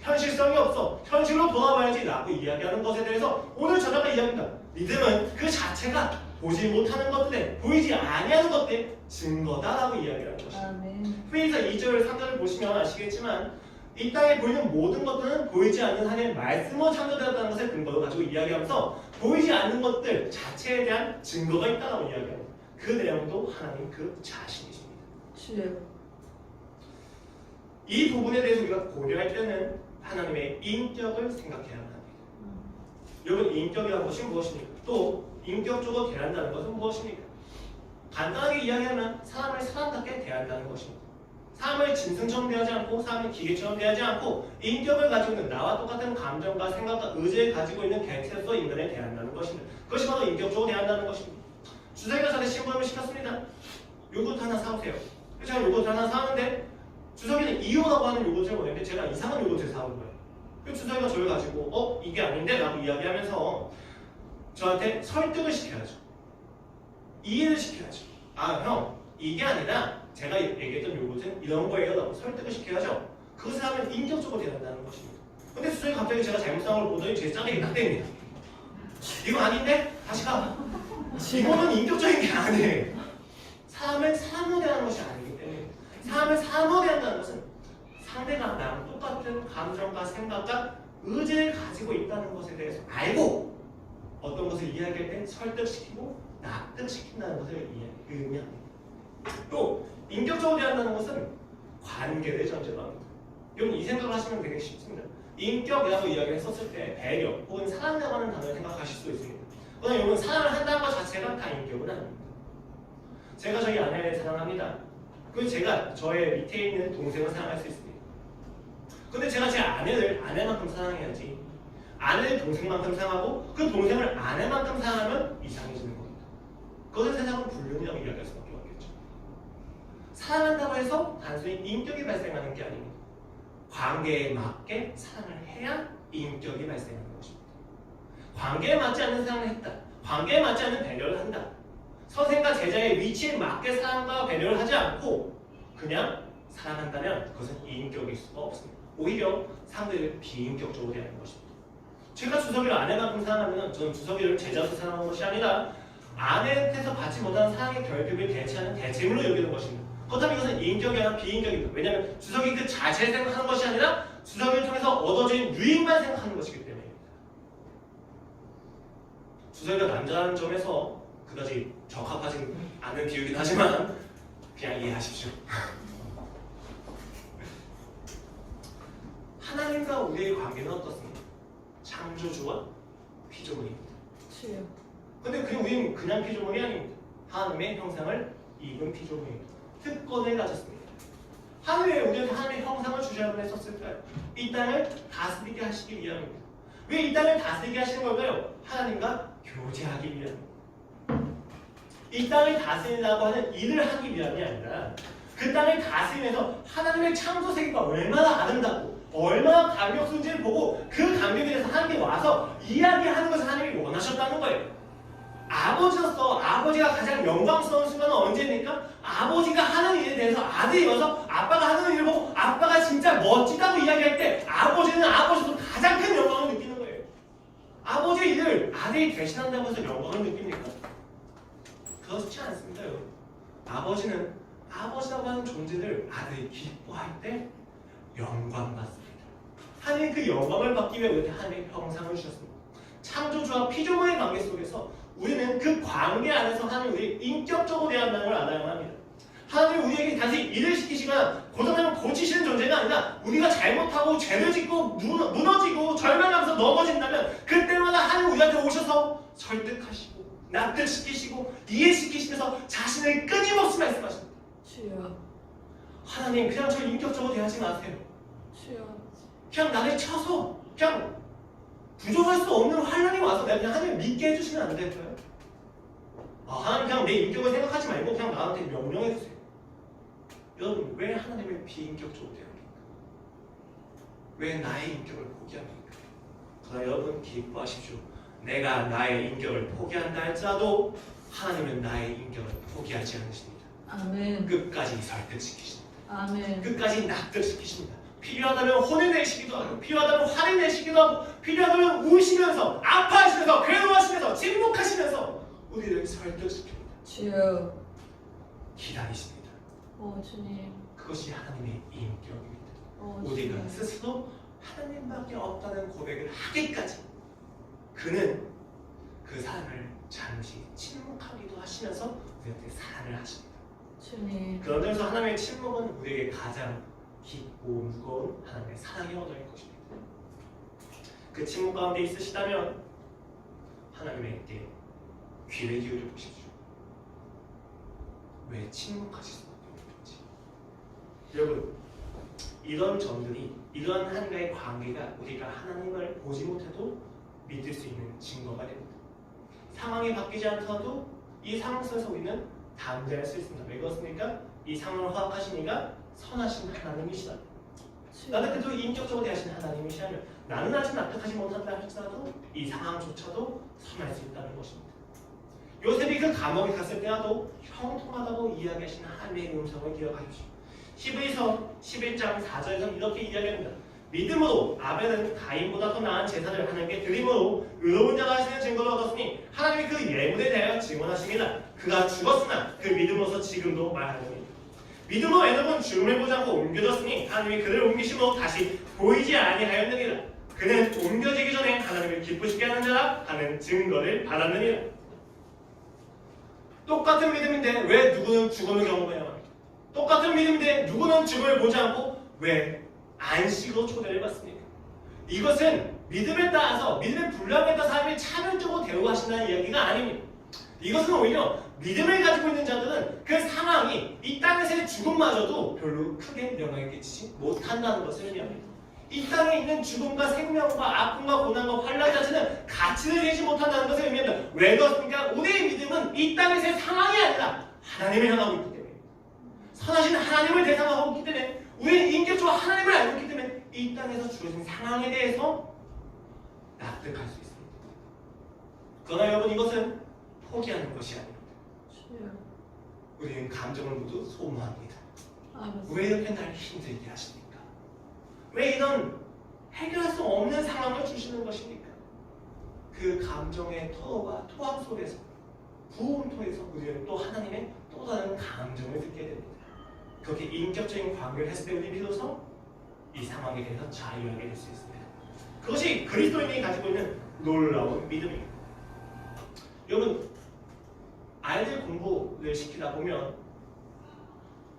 현실성이 없어. 현실로 돌아봐야지 라고 이야기하는 것에 대해서 오늘 저자가 이야기합니다. 믿음은 그 자체가 보지 못하는 것들, 보이지 아니하는 것들의 증거다라고 이야기하는 것입니다. 아멘. 히브리서 2절 3절을 보시면 아시겠지만 이 땅에 보이는 모든 것들은 보이지 않는 하나님의 말씀으로 창조되었다는 것을 근거로 가지고 이야기하면서 보이지 않는 것들 자체에 대한 증거가 있다고 이야기합니다. 그 내용도 하나님 그 자신이십니다. 주여. 이 부분에 대해서 우리가 고려할 때는 하나님의 인격을 생각해야 합니다. 여러분, 인격이라는 것이 무엇입니까? 또 인격적으로 대한다는 것은 무엇입니까? 간단하게 이야기하면 사람을 사람답게 대한다는 것입니다. 사람을 짐승처럼 대하지 않고 사람을 기계처럼 대하지 않고 인격을 가지고 있는 나와 똑같은 감정과 생각과 의지를 가지고 있는 객체로서 인간을 대한다는 것입니다. 그것이 바로 인격적으로 대한다는 것입니다. 주사위가 저한테 심부름을 시켰습니다. 요구르트 하나 사오세요. 제가 요구르트 하나 사왔는데 주석이는 2호라고 하는 요구르트를 원했는데 제가 이상한 요구르트를 사온 거예요. 그 주석이가 저를 가지고 이게 아닌데? 라고 이야기하면서 저한테 설득을 시켜야죠. 이해를 시켜야죠. 아, 형, 이게 아니라 제가 얘기했던 요구르트는 이런 거예요 라고 설득을 시켜야죠. 그것을 하면 인격적으로 대한다는 것입니다. 근데 수석이 갑자기 제가 잘못 상황을 보더니 제 짝에게 딱 때립니다. 이거 아닌데? 다시 가. 이거는 인격적인 게 아니에요. 사람을 사람으로 대하는 것이 아니기 때문에 사람을 사람으로 대한다는 것은 상대가 나랑 똑같은 감정과 생각과 의지를 가지고 있다는 것에 대해서 알고 어떤 것을 이야기할 때 설득시키고 납득시킨다는 것을 의미합니다. 또 인격적으로 대한다는 것은 관계를 전제로 합니다. 여러분 이 생각을 하시면 되게 쉽습니다. 인격이라고 이야기를 했었을 때 배려 혹은 사랑이라고 하는 단어를 생각하실 수 있습니다. 그러나 여러분 사랑을 한다는 것 자체가 다 인격은 아닙니다. 제가 저희 아내를 사랑합니다. 그리고 제가 저의 밑에 있는 동생을 사랑할 수 있습니다. 근데 제가 제 아내를 아내만큼 사랑해야지 아내를 동생만큼 사랑하고 그 동생을 아내만큼 사랑하면 이상해지는 겁니다. 그것을 세상은 불륜이라고 이야기할 수밖에 없겠죠. 사랑한다고 해서 단순히 인격이 발생하는 게 아닙니다. 관계에 맞게 사랑을 해야 인격이 발생하는 것입니다. 관계에 맞지 않는 사랑을 했다. 관계에 맞지 않는 배려를 한다. 선생과 제자의 위치에 맞게 사랑과 배려를 하지 않고 그냥 사랑한다면 그것은 인격일 수가 없습니다. 오히려 상대를 비인격적으로 대하는 것입니다. 제가 주석이를 아내만큼 사랑하면 저는 주석이를 제자로 사랑하는 것이 아니라 아내한테서 받지 못한 사랑의 결핍을 대체하는 대체물로 여기는 것입니다. 그렇다면 이것은 인격이 아니라 비인격입니다. 왜냐하면 주석이 그 자체를 생각하는 것이 아니라 주석이를 통해서 얻어진 유익만 생각하는 것이기 때문입니다. 주석이가 남자라는 점에서 그다지 적합하지 않은 비유이긴 하지만 그냥 이해하십시오. 하나님과 우리의 관계는 어떻습니까? 창조주와 피조물입니다. 근데 우리는 그냥 피조물이 아닙니다. 하나님의 형상을 입은 피조물입니다. 특권을 가졌습니다. 하늘에 우리한테 하나님의 형상을 주시라고 했었을까요? 이 땅을 다스리게 하시기 위함입니다. 왜 이 땅을 다스리게 하시는 걸까요? 하나님과 교제하기 위함입니다. 이 땅을 다스리려고 하는 일을 하기 위함이 아니라 그 땅을 다스리면서 하나님의 창조 세계가 얼마나 아름답고 얼마나 감격스러운지를 보고 그 감격에 대해서 하나님이 와서 이야기하는 것을 하나님이 원하셨다는 거예요. 아버지로서 아버지가 가장 영광스러운 순간은 언제입니까? 아버지가 하는 일에 대해서 아들이 와서 아빠가 하는 일을 보고 아빠가 진짜 멋지다고 이야기할 때 아버지는 아버지로 가장 큰 영광을 느끼는 거예요. 아버지의 일을 아들이 대신한다고 해서 영광을 느낍니까? 그렇지 않습니다. 여러분. 아버지는 아버지라고 하는 존재를 아들이 기뻐할 때 영광 받습니다. 하나님 그 영광을 받기 위해 우리한테 하나님의 형상을 주셨습니다. 창조주와 피조물의 관계 속에서 우리는 그 관계 안에서 하나님 우리 인격적으로 대한다는 걸 알아야 합니다. 하나님 우리에게 단지 일을 시키시거나 고장나면 고치시는 존재가 아니라 우리가 잘못하고 죄를 짓고 무너지고 절망하면서 넘어진다면 그때마다 하나님 우리한테 오셔서 설득하시고 납득시키시고 이해시키시면서 자신을 끊임없이 말씀하십니다. 하나님 그냥 저 인격적으로 대하지 마세요. 그냥 나를 쳐서 그냥 부정할 수 없는 환란이 와서 내가 그냥 하나님을 믿게 해주시면 안 될까요? 하나님 그냥 내 인격을 생각하지 말고 그냥 나한테 명령해주세요. 여러분 왜 하나님을 비인격적으로 대합니까? 왜 나의 인격을 포기합니까? 그러나 여러분 기뻐하십시오. 내가 나의 인격을 포기한다 할지라도 하나님은 나의 인격을 포기하지 않으십니다. 아멘. 끝까지 설득시키십니다. 아멘. 끝까지 납득시키십니다. 필요하다면 혼을 내시기도 하고 필요하다면 화를 내시기도 하고 필요하다면 우시면서 아파하시면서 괴로워하시면서 침묵하시면서 우리를 설득시킵니다. 주여. 기다리십니다. 주님. 그것이 하나님의 인격입니다. 우리가 주님. 스스로 하나님밖에 없다는 고백을 하기까지 그는 그 사람을 잠시 침묵하기도 하시면서 우리한테 사랑을 하십니다. 주님. 그런 점에서 하나님의 침묵은 우리에게 가장 깊고 무거운 하나님의 사랑의 언어일 것입니다. 그 침묵 가운데 있으시다면 하나님에게 귀를 기울여 보십시오. 왜 침묵하실 수밖에 없는지. 여러분 이런 점들이 이런 하나님과의 관계가 우리가 하나님을 보지 못해도 믿을 수 있는 증거가 됩니다. 상황이 바뀌지 않더라도 이 상황 속에서 우리는 담대할 수 있습니다. 왜 그렇습니까? 이 상황을 허락하신 이가 선하신 하나님이시다. 나는 그래도 인격적으로 대하신 하나님이시라면 나는 아직 납득하지 못한다 할지라도 이 상황조차도 선할 수 있다는 것입니다. 요셉이 그 감옥에 갔을 때라도 형통하다고 이야기하시는 하나님의 음성을 기억하십시오. 히브리서 11장 4절에서 이렇게 이야기합니다. 믿음으로 아벨은 가인보다 더 나은 제사를 하나님께 드림으로 의로운 자가 하시는 증거를 얻었으니 하나님이 그 예물에 대하여 증언하십니다. 그가 죽었으나 그 믿음으로서 지금도 말하느니 믿음으로 에녹은 죽음을 보지 않고 옮겨졌으니 하나님이 그를 옮기심으로 다시 보이지 아니하였느니라. 그는 옮겨지기 전에 하나님을 기쁘시게 하는 자라 하는 증거를 받았느니라. 똑같은 믿음인데 왜 누구는 죽음을 경험해야 합니까? 똑같은 믿음인데 누구는 죽음을 보지 않고 왜 안식으로 초대를 받습니까? 이것은 믿음에 따라서 믿음의 분량에 따라 사람이 차별적으로 대우하신다는 이야기가 아닙니다. 이것은 오히려 믿음을 가지고 있는 자들은 그 상황이 이 땅에서의 죽음마저도 별로 크게 영향을 끼치지 못한다는 것을 의미합니다. 이 땅에 있는 죽음과 생명과 아픔과 고난과 환란 자체는 가치를 내지 못한다는 것을 의미합니다. 왜 그렇습니까? 우리의 믿음은 이 땅에서의 상황이 아니라 하나님을 향하고 있기 때문에, 선하신 하나님을 대상하고 있기 때문에, 우리는 인격적으로 하나님을 알고 있기 때문에 이 땅에서 주어진 상황에 대해서 납득할 수 있습니다. 그러나 여러분, 이것은 포기하는 것이 아닙니다. 우리는 감정을 모두 소모합니다. 왜 이렇게 날 힘들게 하십니까? 왜 이런 해결할 수 없는 상황을 주시는 것입니까? 그 감정의 토와 토함 속에서, 부음 통해서 우리는 또 하나님의 또 다른 감정을 듣게 됩니다. 그렇게 인격적인 관계를 했을 때 우리 비로소 이 상황에 대해서 자유하게 될 수 있습니다. 그것이 그리스도인이 가지고 있는 놀라운 믿음입니다. 여러분, 아이들 공부를 시키다 보면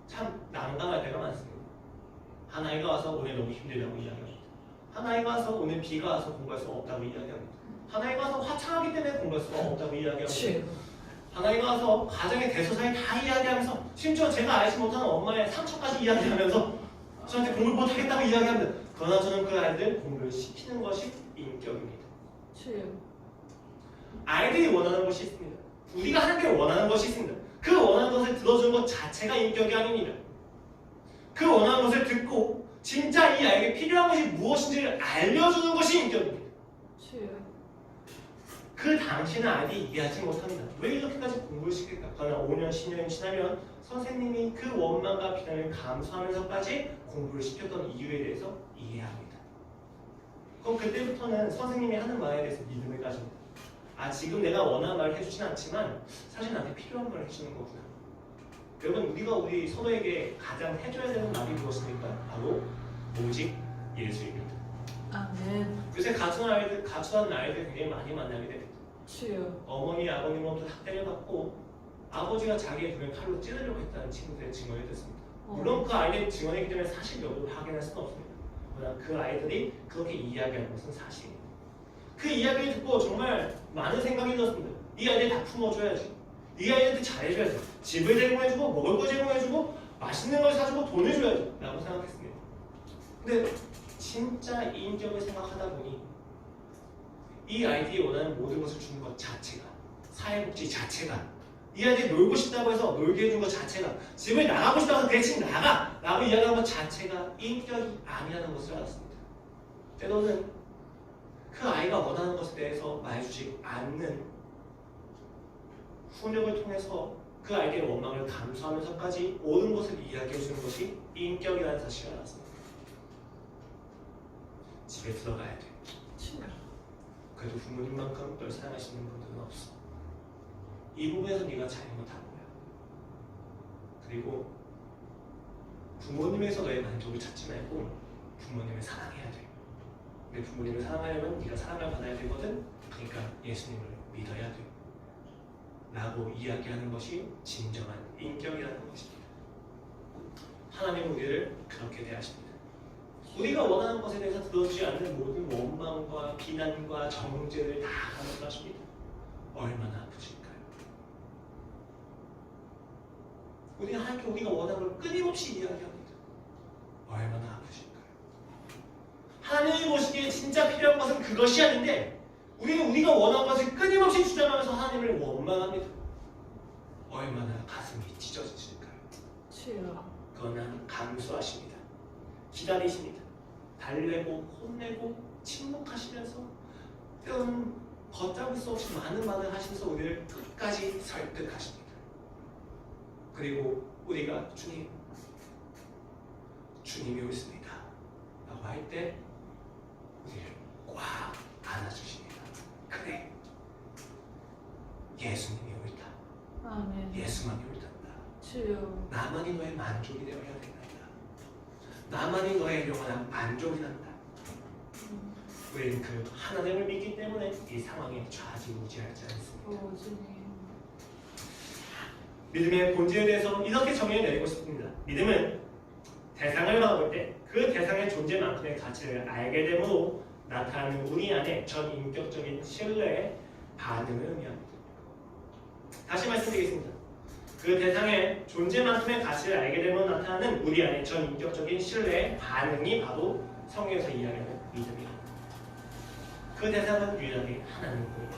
참 난감할 때가 많습니다. 한 아이가 와서 오늘 너무 힘들다고 이야기합니다. 한 아이가 와서 오늘 비가 와서 공부할 수 없다고 이야기합니다. 한 아이가 와서 화창하기 때문에 공부할 수가 없다고 이야기합니다. 한 아이가 와서 가정의 대소사에 다 이야기하면서 심지어 제가 알지 못하는 엄마의 상처까지 이야기하면서 저한테 공부를 못하겠다고 이야기합니다. 그러나 저는 그 아이들 공부를 시키는 것이 인격입니다. 아이들이 원하는 것이 있습니다. 우리가 하나님께 원하는 것이 있습니다. 그 원하는 것을 들어주는 것 자체가 인격이 아닙니다. 그 원하는 것을 듣고 진짜 이 아이에게 필요한 것이 무엇인지를 알려주는 것이 인격입니다. 그 당시는 아이들이 이해하지 못합니다. 왜 이렇게까지 공부를 시킬까? 그러나 5년, 10년이 지나면 선생님이 그 원망과 비난을 감수하면서까지 공부를 시켰던 이유에 대해서 이해합니다. 그럼 그때부터는 선생님이 하는 말에 대해서 믿음을 가집니다. 아, 지금 내가 원하는 말을 해주진 않지만 사실 나한테 필요한 말을 해주는 거구나. 여러분, 우리가 우리 서로에게 가장 해줘야 되는 말이 무엇입니까? 바로 오직 예수입니다. 아멘. 요새 가출하는 아이들 굉장히 많이 만나게 됩니다. 어머니, 아버님으로부터 학대를 받고 아버지가 자기의 눈을 칼로 찌르려고 했다는 친구들의 증언이 됐습니다. 물론 그 아이들의 증언이기 때문에 사실 여부를 확인할 수는 없습니다. 그러나 그 아이들이 그렇게 이야기하는 것은 사실입니다. 그 이야기를 듣고 정말 많은 생각이 들었습니다. 이 아이들 다 품어줘야지. 이 아이한테 잘해줘야지. 집을 제공해주고 먹을 거 제공해주고 맛있는 걸 사주고 돈을 줘야지 라고 생각했습니다. 근데 진짜 인격을 생각하다 보니 이 아이들이 원하는 모든 것을 주는 것 자체가, 사회복지 자체가, 이 아이들이 놀고 싶다고 해서 놀게 해준 것 자체가, 집을 나가고 싶다고 해서 대신 나가! 라고 이야기하는 것 자체가 인격이 아니라는 것을 알았습니다. 때로는 그 아이가 원하는 것에 대해서 말해주지 않는 훈육을 통해서 그 아이의 원망을 감수하면서까지 옳은 것을 이야기해주는 것이 인격이라는 사실을 알았습니다. 집에 들어가야 돼. 그래도 부모님만큼 널 사랑하시는 분들은 없어. 이 부분에서 네가 잘못한 거야. 그리고 부모님에서 너의 만족을 찾지 말고 부모님을 사랑해야 돼. 근데 부모님을 사랑하려면 네가 사랑을 받아야 되거든. 그러니까 예수님을 믿어야 돼. 라고 이야기하는 것이 진정한 인격이라는 것입니다. 하나님은 우리를 그렇게 대하십니다. 우리가 원하는 것에 대해서 들어주지 않는 모든 원망과 비난과 정죄를 다 감수하십니다. 얼마나 아프실까요? 우리는 하나님께 우리가 원하는 걸 끊임없이 이야기합니다. 얼마나 아프실까요? 하나님이 보시기에 진짜 필요한 것은 그것이 아닌데 우리는 우리가 원하는 것을 끊임없이 주장하면서 하나님을 원망합니다. 얼마나 가슴이 찢어지실까요? 그러나 감수하십니다. 기다리십니다. 달래고 혼내고 침묵하시면서 때로는 걷잡을 수 없이 많은 말을 하시면서 우리를 끝까지 설득하십니다. 그리고 우리가 주님이 옳습니다 라고 할 때 우리를 꽉 안아주십니다. 그래, 예수님이 옳다. 아멘. 예수만이 옳단다. 주여. 나만이 너의 만족이 되어야 된단다. 나만이 너의 영원한 만족이 난다. 우리는 그 하나님을 믿기 때문에 이 상황에 좌지우지하지 않습니다. 오 주님. 믿음의 본질에 대해서 이렇게 정의를 내리고 싶습니다. 믿음은 대상을 바라볼 때 그 대상의 존재만큼의 가치를 알게 됨으로 나타나는 우리 안에 전인격적인 신뢰의 반응을 의미합니다. 다시 말씀드리겠습니다. 그 대상의 존재만큼의 가치를 알게 됨으로 나타나는 우리 안에 전인격적인 신뢰의 반응이 바로 성경에서 이야기하는 믿음입니다. 그 대상은 유일하게 하나님뿐입니다.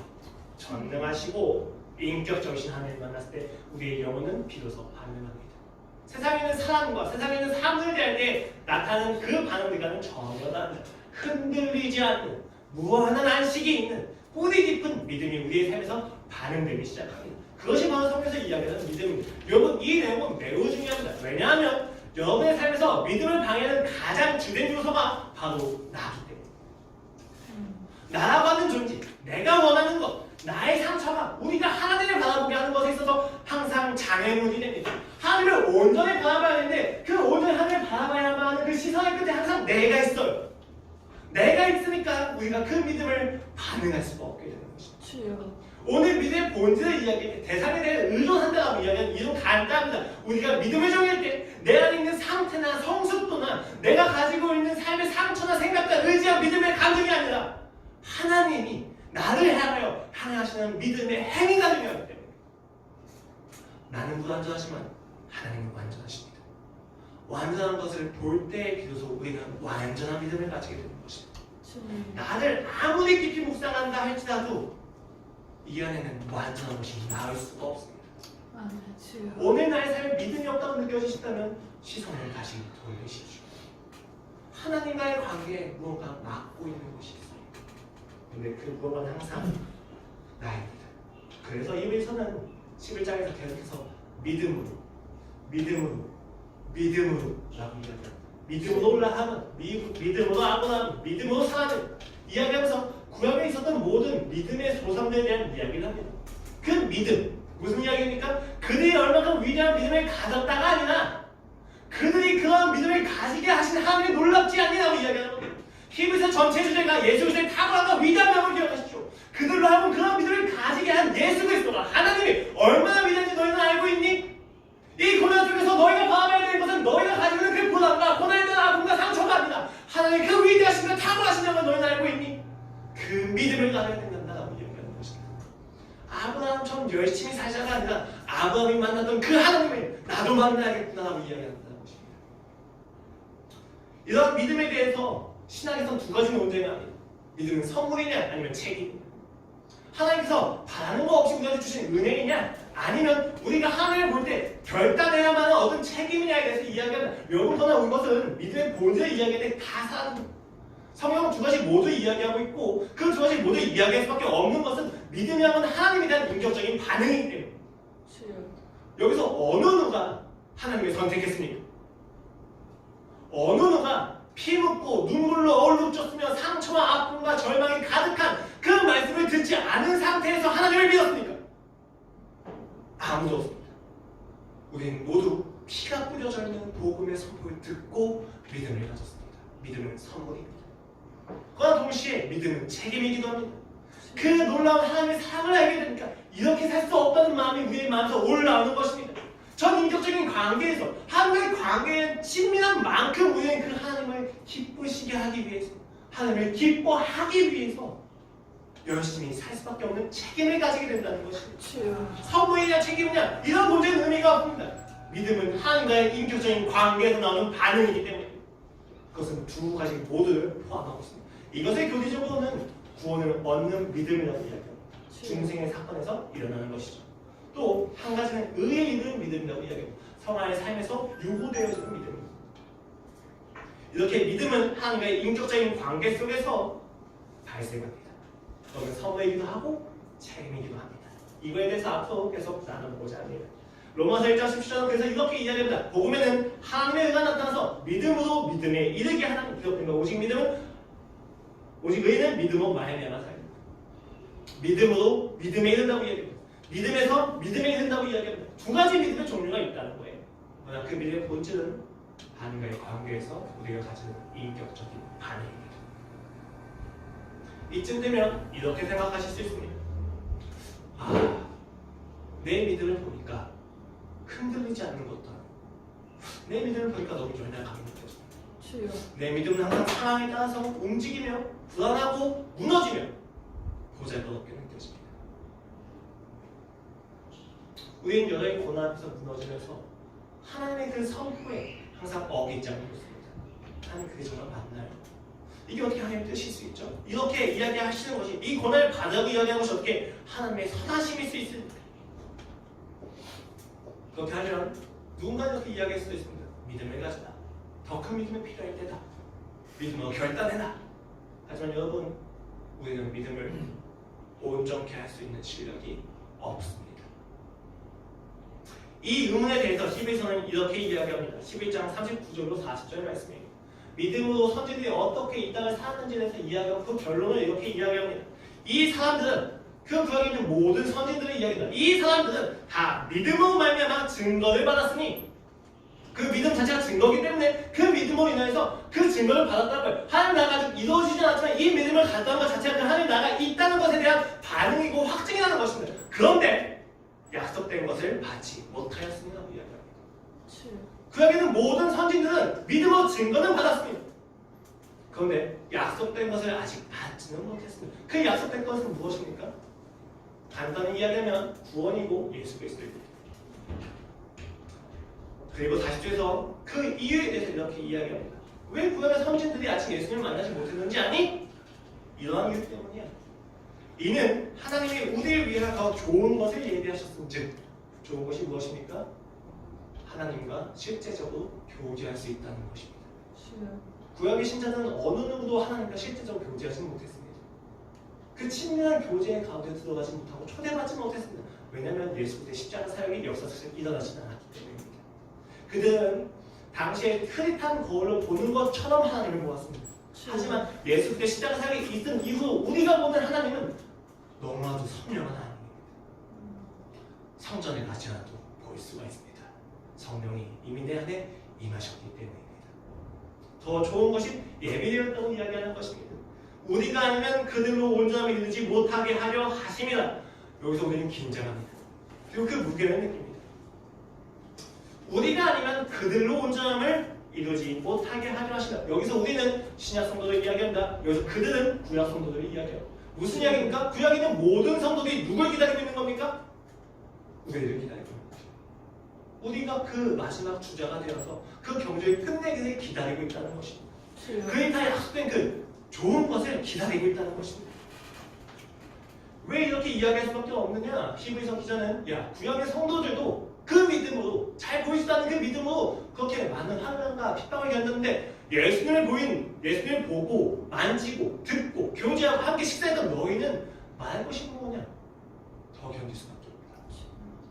전능하시고 인격적이신 하나님을 만났을 때 우리의 영혼은 비로소 반응합니다. 세상에 있는 사람과 세상에 있는 사람들을 대할 때 나타나는 그 반응들과는 전혀 다른 흔들리지 않는 무한한 안식이 있는 뿌리 깊은 믿음이 우리의 삶에서 반응되기 시작합니다. 그것이 바로 성경에서 이야기하는 믿음입니다. 여러분, 이 내용은 매우 중요합니다. 왜냐하면 여러분의 삶에서 믿음을 방해하는 가장 주된 요소가 바로 나기 때문입니다. 나라고 하는 존재, 내가 원하는 것, 나의 상처가 우리가 하나님을 바라보게 하는 것에 있어서 항상 장애물이 됩니다. 하나님을 온전히 바라봐야 하는데 그 온전히 하나님을 바라봐야만 하는 그 시선의 끝에 항상 내가 있어요. 내가 있으니까 우리가 그 믿음을 반응할 수가 없게 되는 것입니다. 주여. 오늘 믿음의 본질을 이야기할 때 대상에 대해 의존한다고 이야기하는 이런 간단합니다. 우리가 믿음을 정할 때 내 안에 있는 상태나 성숙도나 내가 가지고 있는 삶의 상처나 생각과 의지한 믿음의 감정이 아니라 하나님이 나를 향하여 향하시는 믿음의 행위가 중요하기 때문에 나는 불완전하지만 하나님은 완전하십니다. 완전한 것을 볼 때 비로소 우리는 완전한 믿음을 가지게 되는 것입니다. 주님. 나를 아무리 깊이 묵상한다 할지라도 이 안에는 완전한 것이 나올 수가 없습니다. 아멘. 주여. 오늘 나의 삶에 믿음이 없다고 느껴지시다면 시선을 다시 돌리십시오. 하나님과의 관계에 무언가 막고 있는 것이 있어요. 근데 그 무언가는 항상 나입니다. 그래서 이에서는 11장에서 계속해서 믿음으로 라고 이야기합니다. 믿음으로 올라가면 믿음으로 아브라함, 믿음으로 사는 이야기하면서 구약에 있었던 모든 믿음의 소상들에 대한 이야기를 합니다. 그 믿음, 무슨 이야기입니까? 그들이 얼마큼 위대한 믿음을 가졌다가 아니라 그들이 그런 믿음을 가지게 하신 하나님이 놀랍지 않냐고 이야기하는 겁니다. 히브리서 전체 주제가 예수 그리스도의 탁월함과 위대함을 기억하십시오. 그들로 하여금 그런 믿음을 가지게 한 예수 그리스도가 하나님이 얼마나 위대한지 너희는 알고 있니? 이 고난 중에서 너희가 바라봐야 되는 것은 너희가 가지고 있는 그 고난과 고난에 대한 아픔과 상처가 아니다. 하나님이 그 위대하신 것 탁월하신 점을 너희는 알고 있니? 그 믿음을 가져야 된다고 이야기하는 것입니다. 아브라함처럼 열심히 살자가 아니라 아브라함이 만났던 그 하나님을 나도 만나야겠구나라고 이야기한다는 것입니다. 이런 믿음에 대해서 신학에서는 두 가지 논쟁을 합니다. 믿음은 선물이냐 아니면 책임이냐. 하나님께서 바라는 거 없이 우리한테 주신 은혜이냐 아니면 우리가 하나님을 볼 때 결단해야만 하는 어떤 책임이냐에 대해서 이야기하는 여러분 그러나 이것은 믿음의 본질을 이야기할 때 다 사는 성경은 두 가지 모두 이야기하고 있고 그 두 가지 모두 이야기할 수밖에 없는 것은 믿음이라면 하나님에 대한 인격적인 반응이기 때문에 여기서 어느 누가 하나님을 선택했습니까? 어느 누가 피 묻고 눈물로 얼룩졌으며 상처와 아픔과 절망이 가득한 그 말씀을 듣지 않은 상태에서 하나님을 믿었습니까? 아무도 없습니다. 우리는 모두 피가 뿌려져 있는 복음의 선포를 듣고 믿음을 가졌습니다. 믿음은 선물입니다. 그러나 동시에 믿음은 책임이기도 합니다. 그 놀라운 하나님의 사랑을 알게 되니까 이렇게 살 수 없다는 마음이 우리의 마음에서 올라오는 것입니다. 전 인격적인 관계에서 하나님과의 관계에 친밀한 만큼 우리는 그 하나님을 기쁘시게 하기 위해서 하나님을 기뻐하기 위해서 열심히 살 수밖에 없는 책임을 가지게 된다는 것입니다. 선물이냐 책임이냐 이런 문제는 의미가 없습니다. 믿음은 하나님과의 인격적인 관계에서 나오는 반응이기 때문에 그것은 두 가지 모두를 포함하고 있습니다. 이것의 교리적으로는 구원을 얻는 믿음이라고 이야기합니다. 중생의 사건에서 일어나는 것이죠. 또 한 가지는 의에 이르는 믿음이라고 이야기합니다. 성화의 삶에서 유고되어지는 믿음입니다. 이렇게 믿음은 하나님과의 인격적인 관계 속에서 발생합니다. 그러면 선물이기도 하고 책임이기도 합니다. 이거에 대해서 앞으로 계속 나눠보고자 합니다. 로마서 1장 17절은 그래서 이렇게 이야기합니다. 복음에는 하나님의 의가 나타나서 믿음으로 믿음에 이르게 하는 기록된 것. 오직 믿음은 오직 의인은 믿음으로 말미암아 살리라. 믿음으로 믿음에 이른다고 이야기합니다. 믿음에서 믿음에 이른다고 이야기합니다. 두 가지 믿음의 종류가 있다는 거예요. 그러나 그 믿음의 본질은 하나님과의 관계에서 우리가 가지는 인격적인 반응입니다. 이쯤 되면 이렇게 생각하실 수 있습니다. 내 믿음을 보니까 흔들리지 않는 것도 아니고 내 믿음을 보니까 너무 연약하게 느껴집니다. 주여. 내 믿음은 항상 상황에 따라서 움직이며 불안하고 무너지며 보잘것없게 느껴집니다. 우리는 여전히 고난 앞에서 무너지면서 하나님의 그 선포에 항상 어깃장을 놓습니다. 하나님 그게 정말 맞나요? 이게 어떻게 하나님의 뜻일 수 있죠? 이렇게 이야기하시는 것이 이 고난을 받아고 이야기하는 것이 어떻게 하나님의 선하심일 수 있습니까? 그렇게 하면 누군가 이렇게 이야기할 수도 있습니다. 믿음을 가져라. 더 큰 믿음이 필요할 때다. 믿음으로 결단해라. 하지만 여러분, 우리는 믿음을 온전케 할 수 있는 실력이 없습니다. 이 의문에 대해서 11서는 이렇게 이야기합니다. 11장 39절로 40절 말씀이에요. 믿음으로 선지들이 어떻게 이 땅을 살았는지에 대해서 이야기하고 그 결론을 이렇게 이야기합니다. 이 사람들은 그 구약에 있는 모든 선지들의 이야기다. 이 사람들은 다 믿음으로 말미암아 증거를 받았으니 그 믿음 자체가 증거이기 때문에 그 믿음으로 인해서 그 증거를 받았다는 거예요. 하나님 나라가 아직 이루어지진 않지만 이 믿음을 갖다는 것 자체가 그 하나님 나라가 있다는 것에 대한 반응이고 확증이라는 것입니다. 그런데 약속된 것을 받지 못하였습니다고 이야기합니다. 구약에는 모든 선지들은 믿음으로 증거는 받았습니다. 그런데 약속된 것을 아직 받지는 못했습니다. 그 약속된 것은 무엇입니까? 간단히 이야기하면 구원이고 예수 그리스도입니다. 그리고 40절에서 그 이유에 대해서 이렇게 이야기합니다. 왜 구약의 선지들이 아직 예수님을 만나지 못했는지 아니? 이러한 이유 때문이야. 이는 하나님이 우리를 위하여 더 좋은 것을 예비하셨음즉 좋은 것이 무엇입니까? 하나님과 실제적으로 교제할 수 있다는 것입니다. 구약의 신자는 어느 누구도 하나님과 실제적으로 교제하지 못했습니다. 그 친밀한 교제의 가운데 들어가지 못하고 초대받지 못했습니다. 왜냐하면 예수의 십자가 사역이 역사적으로 일어나지 않았기 때문입니다. 그들은 당시에 흐릿한 거울로 보는 것처럼 하나님을 보았습니다. 하지만 예수의 십자가 사역이 있은 이후 우리가 보는 하나님은 너무나도 선명한 하나님입니다. 성전에 가지 않아도 볼 수가 있습니다. 성령이 이미 내 안에 임하셨기 때문입니다. 더 좋은 것이 예비되었다고 이야기하는 것입니다. 우리가 아니면 그들로 온전함을 이루지 못하게 하려 하심이라. 여기서 우리는 긴장합니다. 그리고 그 무게를 느낍니다. 우리가 아니면 그들로 온전함을 이루지 못하게 하려 하시라. 여기서 우리는 신약 성도들 이야기한다. 여기서 그들은 구약 성도들을 이야기해요. 무슨 이야기입니까? 구약에 있는 모든 성도들이 누굴 기다리고 있는 겁니까? 우리를 기다리고 있는 거죠. 우리가 그 마지막 주자가 되어서 그 경주를 끝내기를 기다리고 있다는 것입니다. 그의 다 약속된 그 좋은 것을 기다리고 있다는 것입니다. 왜 이렇게 이야기할 수밖에 없느냐? 히브리서 기자는 구약의 성도들도 그 믿음으로 잘 보이지도 않는 그 믿음으로 그렇게 많은 환난과 핍박을 견뎠는데 예수님을 보고 만지고 듣고 교제하고 함께 식사했던 너희는 말할 것이 뭐냐? 더 견딜 수밖에 없다.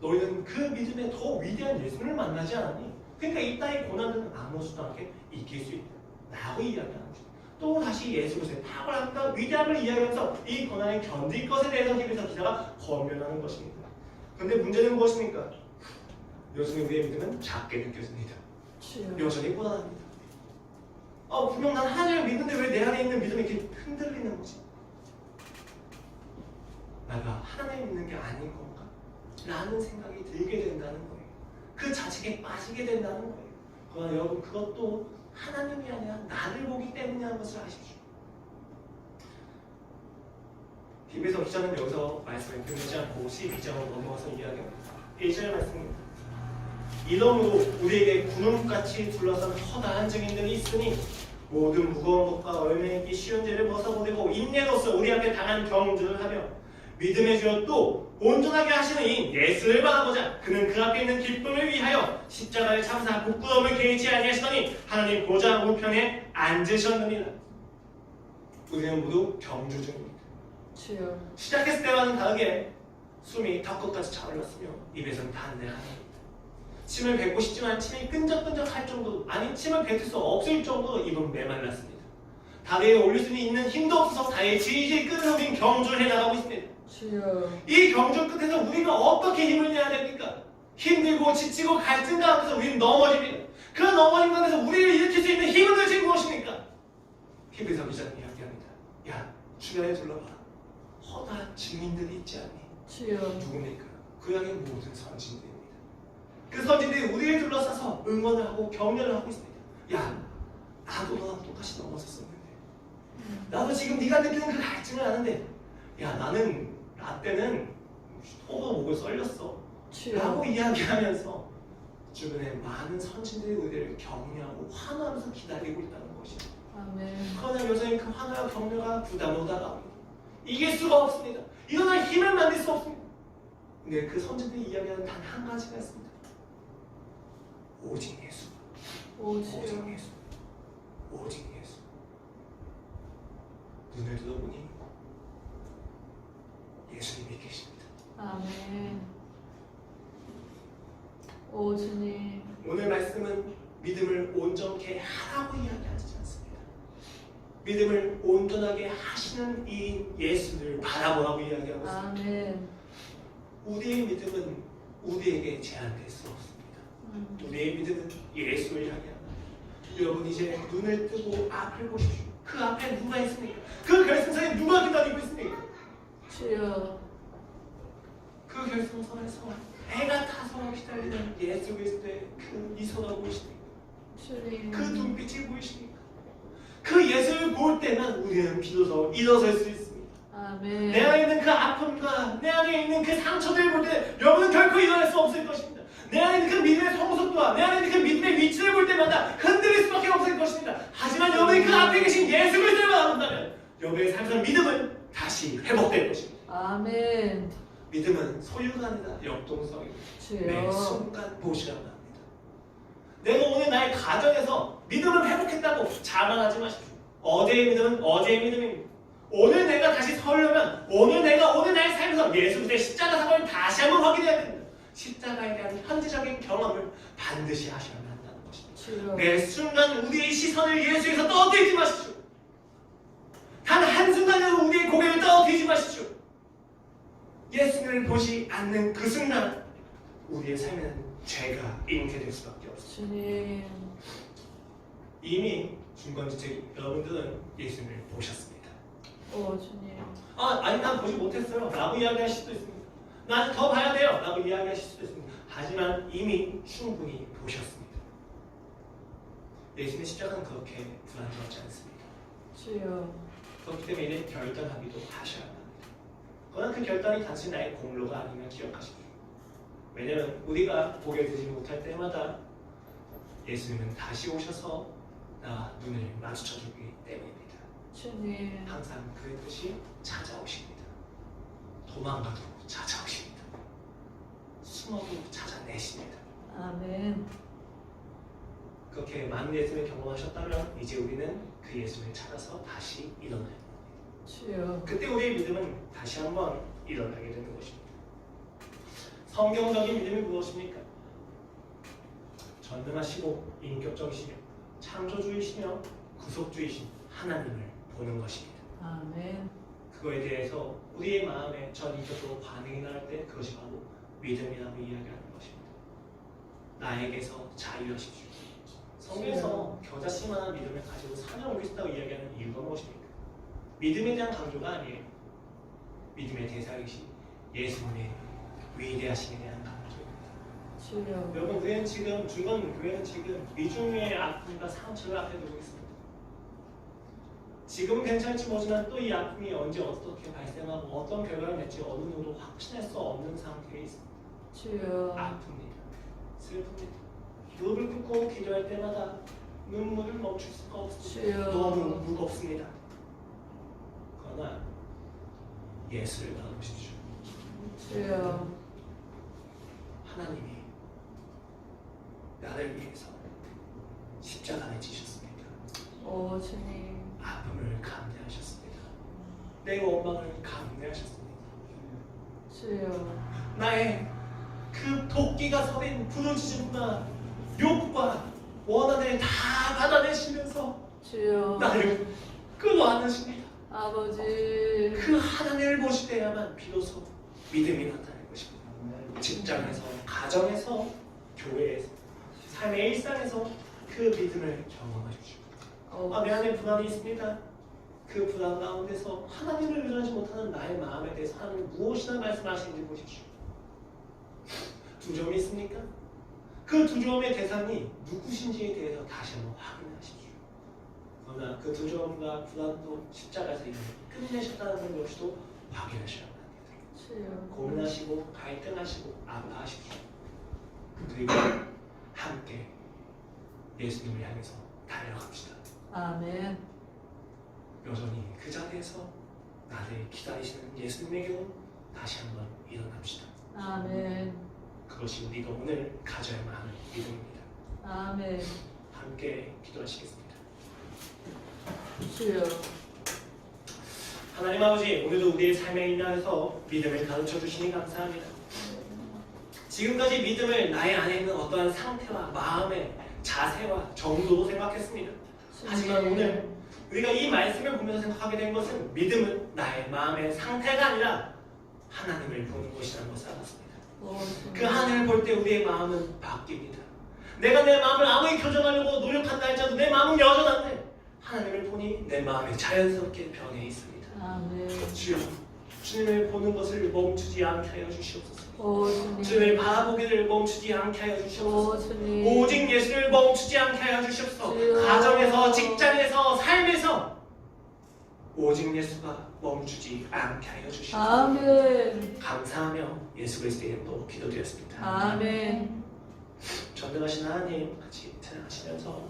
너희는 그 믿음에 더 위대한 예수님을 만나지 않았니? 그러니까 이 땅의 고난은 아무렇지도 않게 이길 수 있다 라고 이야기하는 것입니다. 또 다시 예수 그리스도의 탁월함과 위대함을 이야기하면서 이 고난을 견딜 것에 대해서 히브리서 기자가 권면하는 것입니다. 그런데 문제는 무엇입니까? 여전히 우리의 믿음은 작게 느껴집니다. 여전히 고난합니다. 분명 난 하나님을 믿는데 왜 내 안에 있는 믿음이 이렇게 흔들리는 거지? 내가 하나님을 믿는 게 아닌 건가? 라는 생각이 들게 된다는 거예요. 그 자책에 빠지게 된다는 거예요. 그러나 여러분 그것도 하나님이 아니라 나를 보기 때문이라는 것을 아십시오. 히브리서 기자는 여기서 말씀을 끝내지 않고 12장으로 넘어가서 이야기합니다. 1절 말씀입니다. 이러므로 우리에게 구름같이 둘러싼 허다한 증인들이 있으니 모든 무거운 것과 얼매이기 쉬운 죄를 벗어버리고 인내로서 우리 앞에 당한 경주를 하며 믿음의 주여 또 온전하게 하시는 이 예수를 바라보자. 그는 그 앞에 있는 기쁨을 위하여 십자가를 참사 부끄러움을 개의치 아니하시더니 하나님 보좌 우편에 앉으셨느니라. 우리는 모두 경주 중입니다. 시작했을 때와는 다르게 숨이 턱끝까지 차올랐으며 입에서는 단내가 납니다. 침을 뱉고 싶지만 침이 끈적끈적할 정도, 아니 침을 뱉을 수 없을 정도로 입은 메말랐습니다. 다리에 올릴 수 있는 힘도 없어서 다리에 질질 끄는 우린 경주를 해나가고 있습니다. 주여. 이 경주 끝에서 우리가 어떻게 힘을 내야 됩니까? 힘들고 지치고 갈증 가운데서 우리는 넘어집니다. 그 넘어진 가운데서 우리를 일으킬 수 있는 힘은 도대체 무엇입니까? 히브리서 기자는 이야기합니다. 야, 주변에 둘러봐. 허다한 증인들이 있지 않니? 주여. 누굽니까? 구약의 모든 선진들입니다. 그 선진들이 우리를 둘러싸서 응원을 하고 격려를 하고 있습니다. 야, 나도 너랑 똑같이 넘어졌었는데, 나도 지금 네가 느끼는 그 갈증을 아는데, 야, 나는 나 때는 호도 목을 썰렸어 라고 이야기하면서 주변에 많은 선진들이 우리를 격려하고 환호하면서 기다리고 있다는 것입니다. 아멘. 그러나 여전히 그 환호와 격려가 부담으로 다가옵니다. 이길 수가 없습니다. 일어날 힘을 만들 수 없습니다. 근데 그 선진들이 이야기하는 단 한 가지가 있습니다. 오직 예수. 오직 예수. 오직 예수. 눈을 뜯어보니 예수님이 계십니다. 아멘. 오 주님. 오늘 말씀은 믿음을 온전케 하라고 이야기하지 않습니다. 믿음을 온전하게 하시는 이 예수를 바라보라고 이야기하고 있습니다. 아멘. 우리의 믿음은 우리에게 제한될 수 없습니다. 우리의 믿음은 예수를 향합니다. 여러분 이제 눈을 뜨고 앞을 보십시오. 그 앞에 누가 있습니까? 그 결승선에 누가 기다리고 있습니까? 주여. 그 결승선에서 해가 타서 기다리는 예수 그리스도의 그 미소가 보이십니까? 주님. 그 눈빛이 보이십니까? 그 예수를 볼 때만 우리는 비로소 일어설 수 있습니다. 아멘. 내 안에 있는 그 아픔과 내 안에 있는 그 상처들을 볼 때 여러분은 결코 일어날 수 없을 것입니다. 내 안에 있는 그 믿음의 성숙도와 내 안에 있는 그 믿음의 위치를 볼 때마다 흔들릴 수밖에 없을 것입니다. 하지만 여러분이 그 앞에 계신 예수 그리스도를 바라본다면 여러분의 삶에서 믿음은 다시 회복될 것입니다. 아멘. 믿음은 소유가 아니라 역동성입니다. 매 주여. 순간 보시라고 합니다. 내가 오늘 나의 가정에서 믿음을 회복했다고 자만하지 마십시오. 어제의 믿음은 어제의 믿음입니다. 오늘 내가 다시 서려면 오늘 내가 오늘 나의 삶에서 예수 그리스도의 십자가 사건을 다시 한번 확인해야 됩니다. 십자가에 대한 현지적인 경험을 반드시 하셔야만 한다는 것입니다. 주여. 매 순간 우리의 시선을 예수에서 떠들지 마십시오. 단 한순간이라도 우리의 고개를 떠들지 마십시오. 예수님을 보지 않는 그 순간 우리의 삶에는 죄가 잉태될 수밖에 없습니다. 주님. 이미 중건지책 여러분들은 예수님을 보셨습니다. 오 주님. 아니 난 보지 못했어요 라고 이야기하실 수도 있습니다. 난 더 봐야 돼요 라고 이야기하실 수도 있습니다. 하지만 이미 충분히 보셨습니다. 예수님의 십자가는 그렇게 불안정하지 않습니다. 주여. 그렇기 때문에 이제 결단하기도 하셔야 합니다. 그러나 그 결단이 단순히 나의 공로가 아니면 기억하십시오. 왜냐하면 우리가 고개 들지 못할 때마다 예수님은 다시 오셔서 나와 눈을 마주쳐주기 때문입니다. 주님. 항상 그의 뜻이 찾아오십니다. 도망가도 찾아오십니다. 숨어도 찾아내십니다. 아멘. 그렇게 많은 예수님을 경험하셨다면 이제 우리는 그 예수님을 찾아서 다시 일어나야 합니다. 주여. 그때 우리의 믿음은 다시 한번 일어나게 되는 것입니다. 성경적인 믿음이 무엇입니까? 전능하시고 인격적이시며 창조주이시며 구속주이신 하나님을 보는 것입니다. 아멘. 그거에 대해서 우리의 마음에 전인격적으로 반응이 나올 때 그것이 바로 믿음이라고 이야기하는 것입니다. 나에게서 자유하십시오. 성경에서 겨자씨만한 믿음을 가지고 산을 옮길 수 있다고 이야기하는 이유가 무엇입니까? 믿음에 대한 강조가 아니에요. 믿음의 대상이신 예수님의 위대하심에 대한 강조입니다. 주여. 여러분, 우리는 지금 중건교회는 지금 미중의 아픔과 상처를 앞에 두고 있습니다. 지금은 괜찮지 모지만 또 이 아픔이 언제 어떻게 발생하고 어떤 결과를 낼지 어느 누구도 확신할 수 없는 상태에 있습니다. 주여. 아픕니다. 슬픕니다. 무릎을 꿇고 기도할 때마다 눈물을 멈출 수가 없습니다. 주여. 너무 무겁습니다. 그러나 예수를 바라보십시오. 주여. 하나님이 나를 위해서 십자가에 지셨습니다. 오 주님. 아픔을 감내하셨습니다. 내 원망을 감내하셨습니다. 주여. 나의 그 도끼가 서린 부르짖음과 욕과 원한을 다 받아내시면서 주여. 나를 끊어안으십니다. 아버지. 그 하나님을 보실 때야만 비로소 믿음이 나타날 것입니다. 직장에서, 가정에서, 교회에서, 삶의 일상에서 그 믿음을 경험하십시오. 내 안에 불안이 있습니다. 그 불안 가운데서 하나님을 의존하지 못하는 나의 마음에 대해서 하나님 무엇이나 말씀하시는지 보십시오. 두려움이 있습니까? 그 두려움의 대상이 누구신지에 대해서 다시 한번 확인하십시오. 그러나 그 두려움과 불안도 십자가에서 이미 끝내셨다는 것 역시도 확인하셔야 합니다. 고민하시고 갈등하시고 아파하십시오. 그리고 함께 예수님을 향해서 달려갑시다. 아멘. 여전히 그 자리에서 나를 기다리시는 예수님에게로 다시 한번 일어납시다. 아멘. 그것이 우리가 오늘 가져야만 하는 믿음입니다. 아멘. 함께 기도하시겠습니다. 주여. 하나님 아버지, 오늘도 우리의 삶에 인하여서 믿음을 가르쳐 주시니 감사합니다. 지금까지 믿음을 나의 안에 있는 어떠한 상태와 마음의 자세와 정도로 생각했습니다. 하지만 오늘 우리가 이 말씀을 보면서 생각하게 된 것은 믿음은 나의 마음의 상태가 아니라 하나님을 보는 것이라는 것을 알았습니다. 그 하나님을 볼 때 우리의 마음은 바뀝니다. 내가 내 마음을 아무리 교정하려고 노력한다 할지라도 내 마음은 여전한데 하나님을 보니 내 마음이 자연스럽게 변해 있습니다. 아멘. 주여, 주님을 보는 것을 멈추지 않게 하여 주시옵소서. 주님. 주님을 바라보기를 멈추지 않게 하여 주시옵소서. 주님. 오직 예수를 멈추지 않게 하여 주시옵소서. 주여. 가정에서, 직장에서, 삶에서 오직 예수가 멈추지 않게 하여 주시옵소서. 아멘. 감사하며 예수 그리스도의 이름으로 기도드렸습니다. 아멘. 전능하신 하나님 같이 찬양하시면서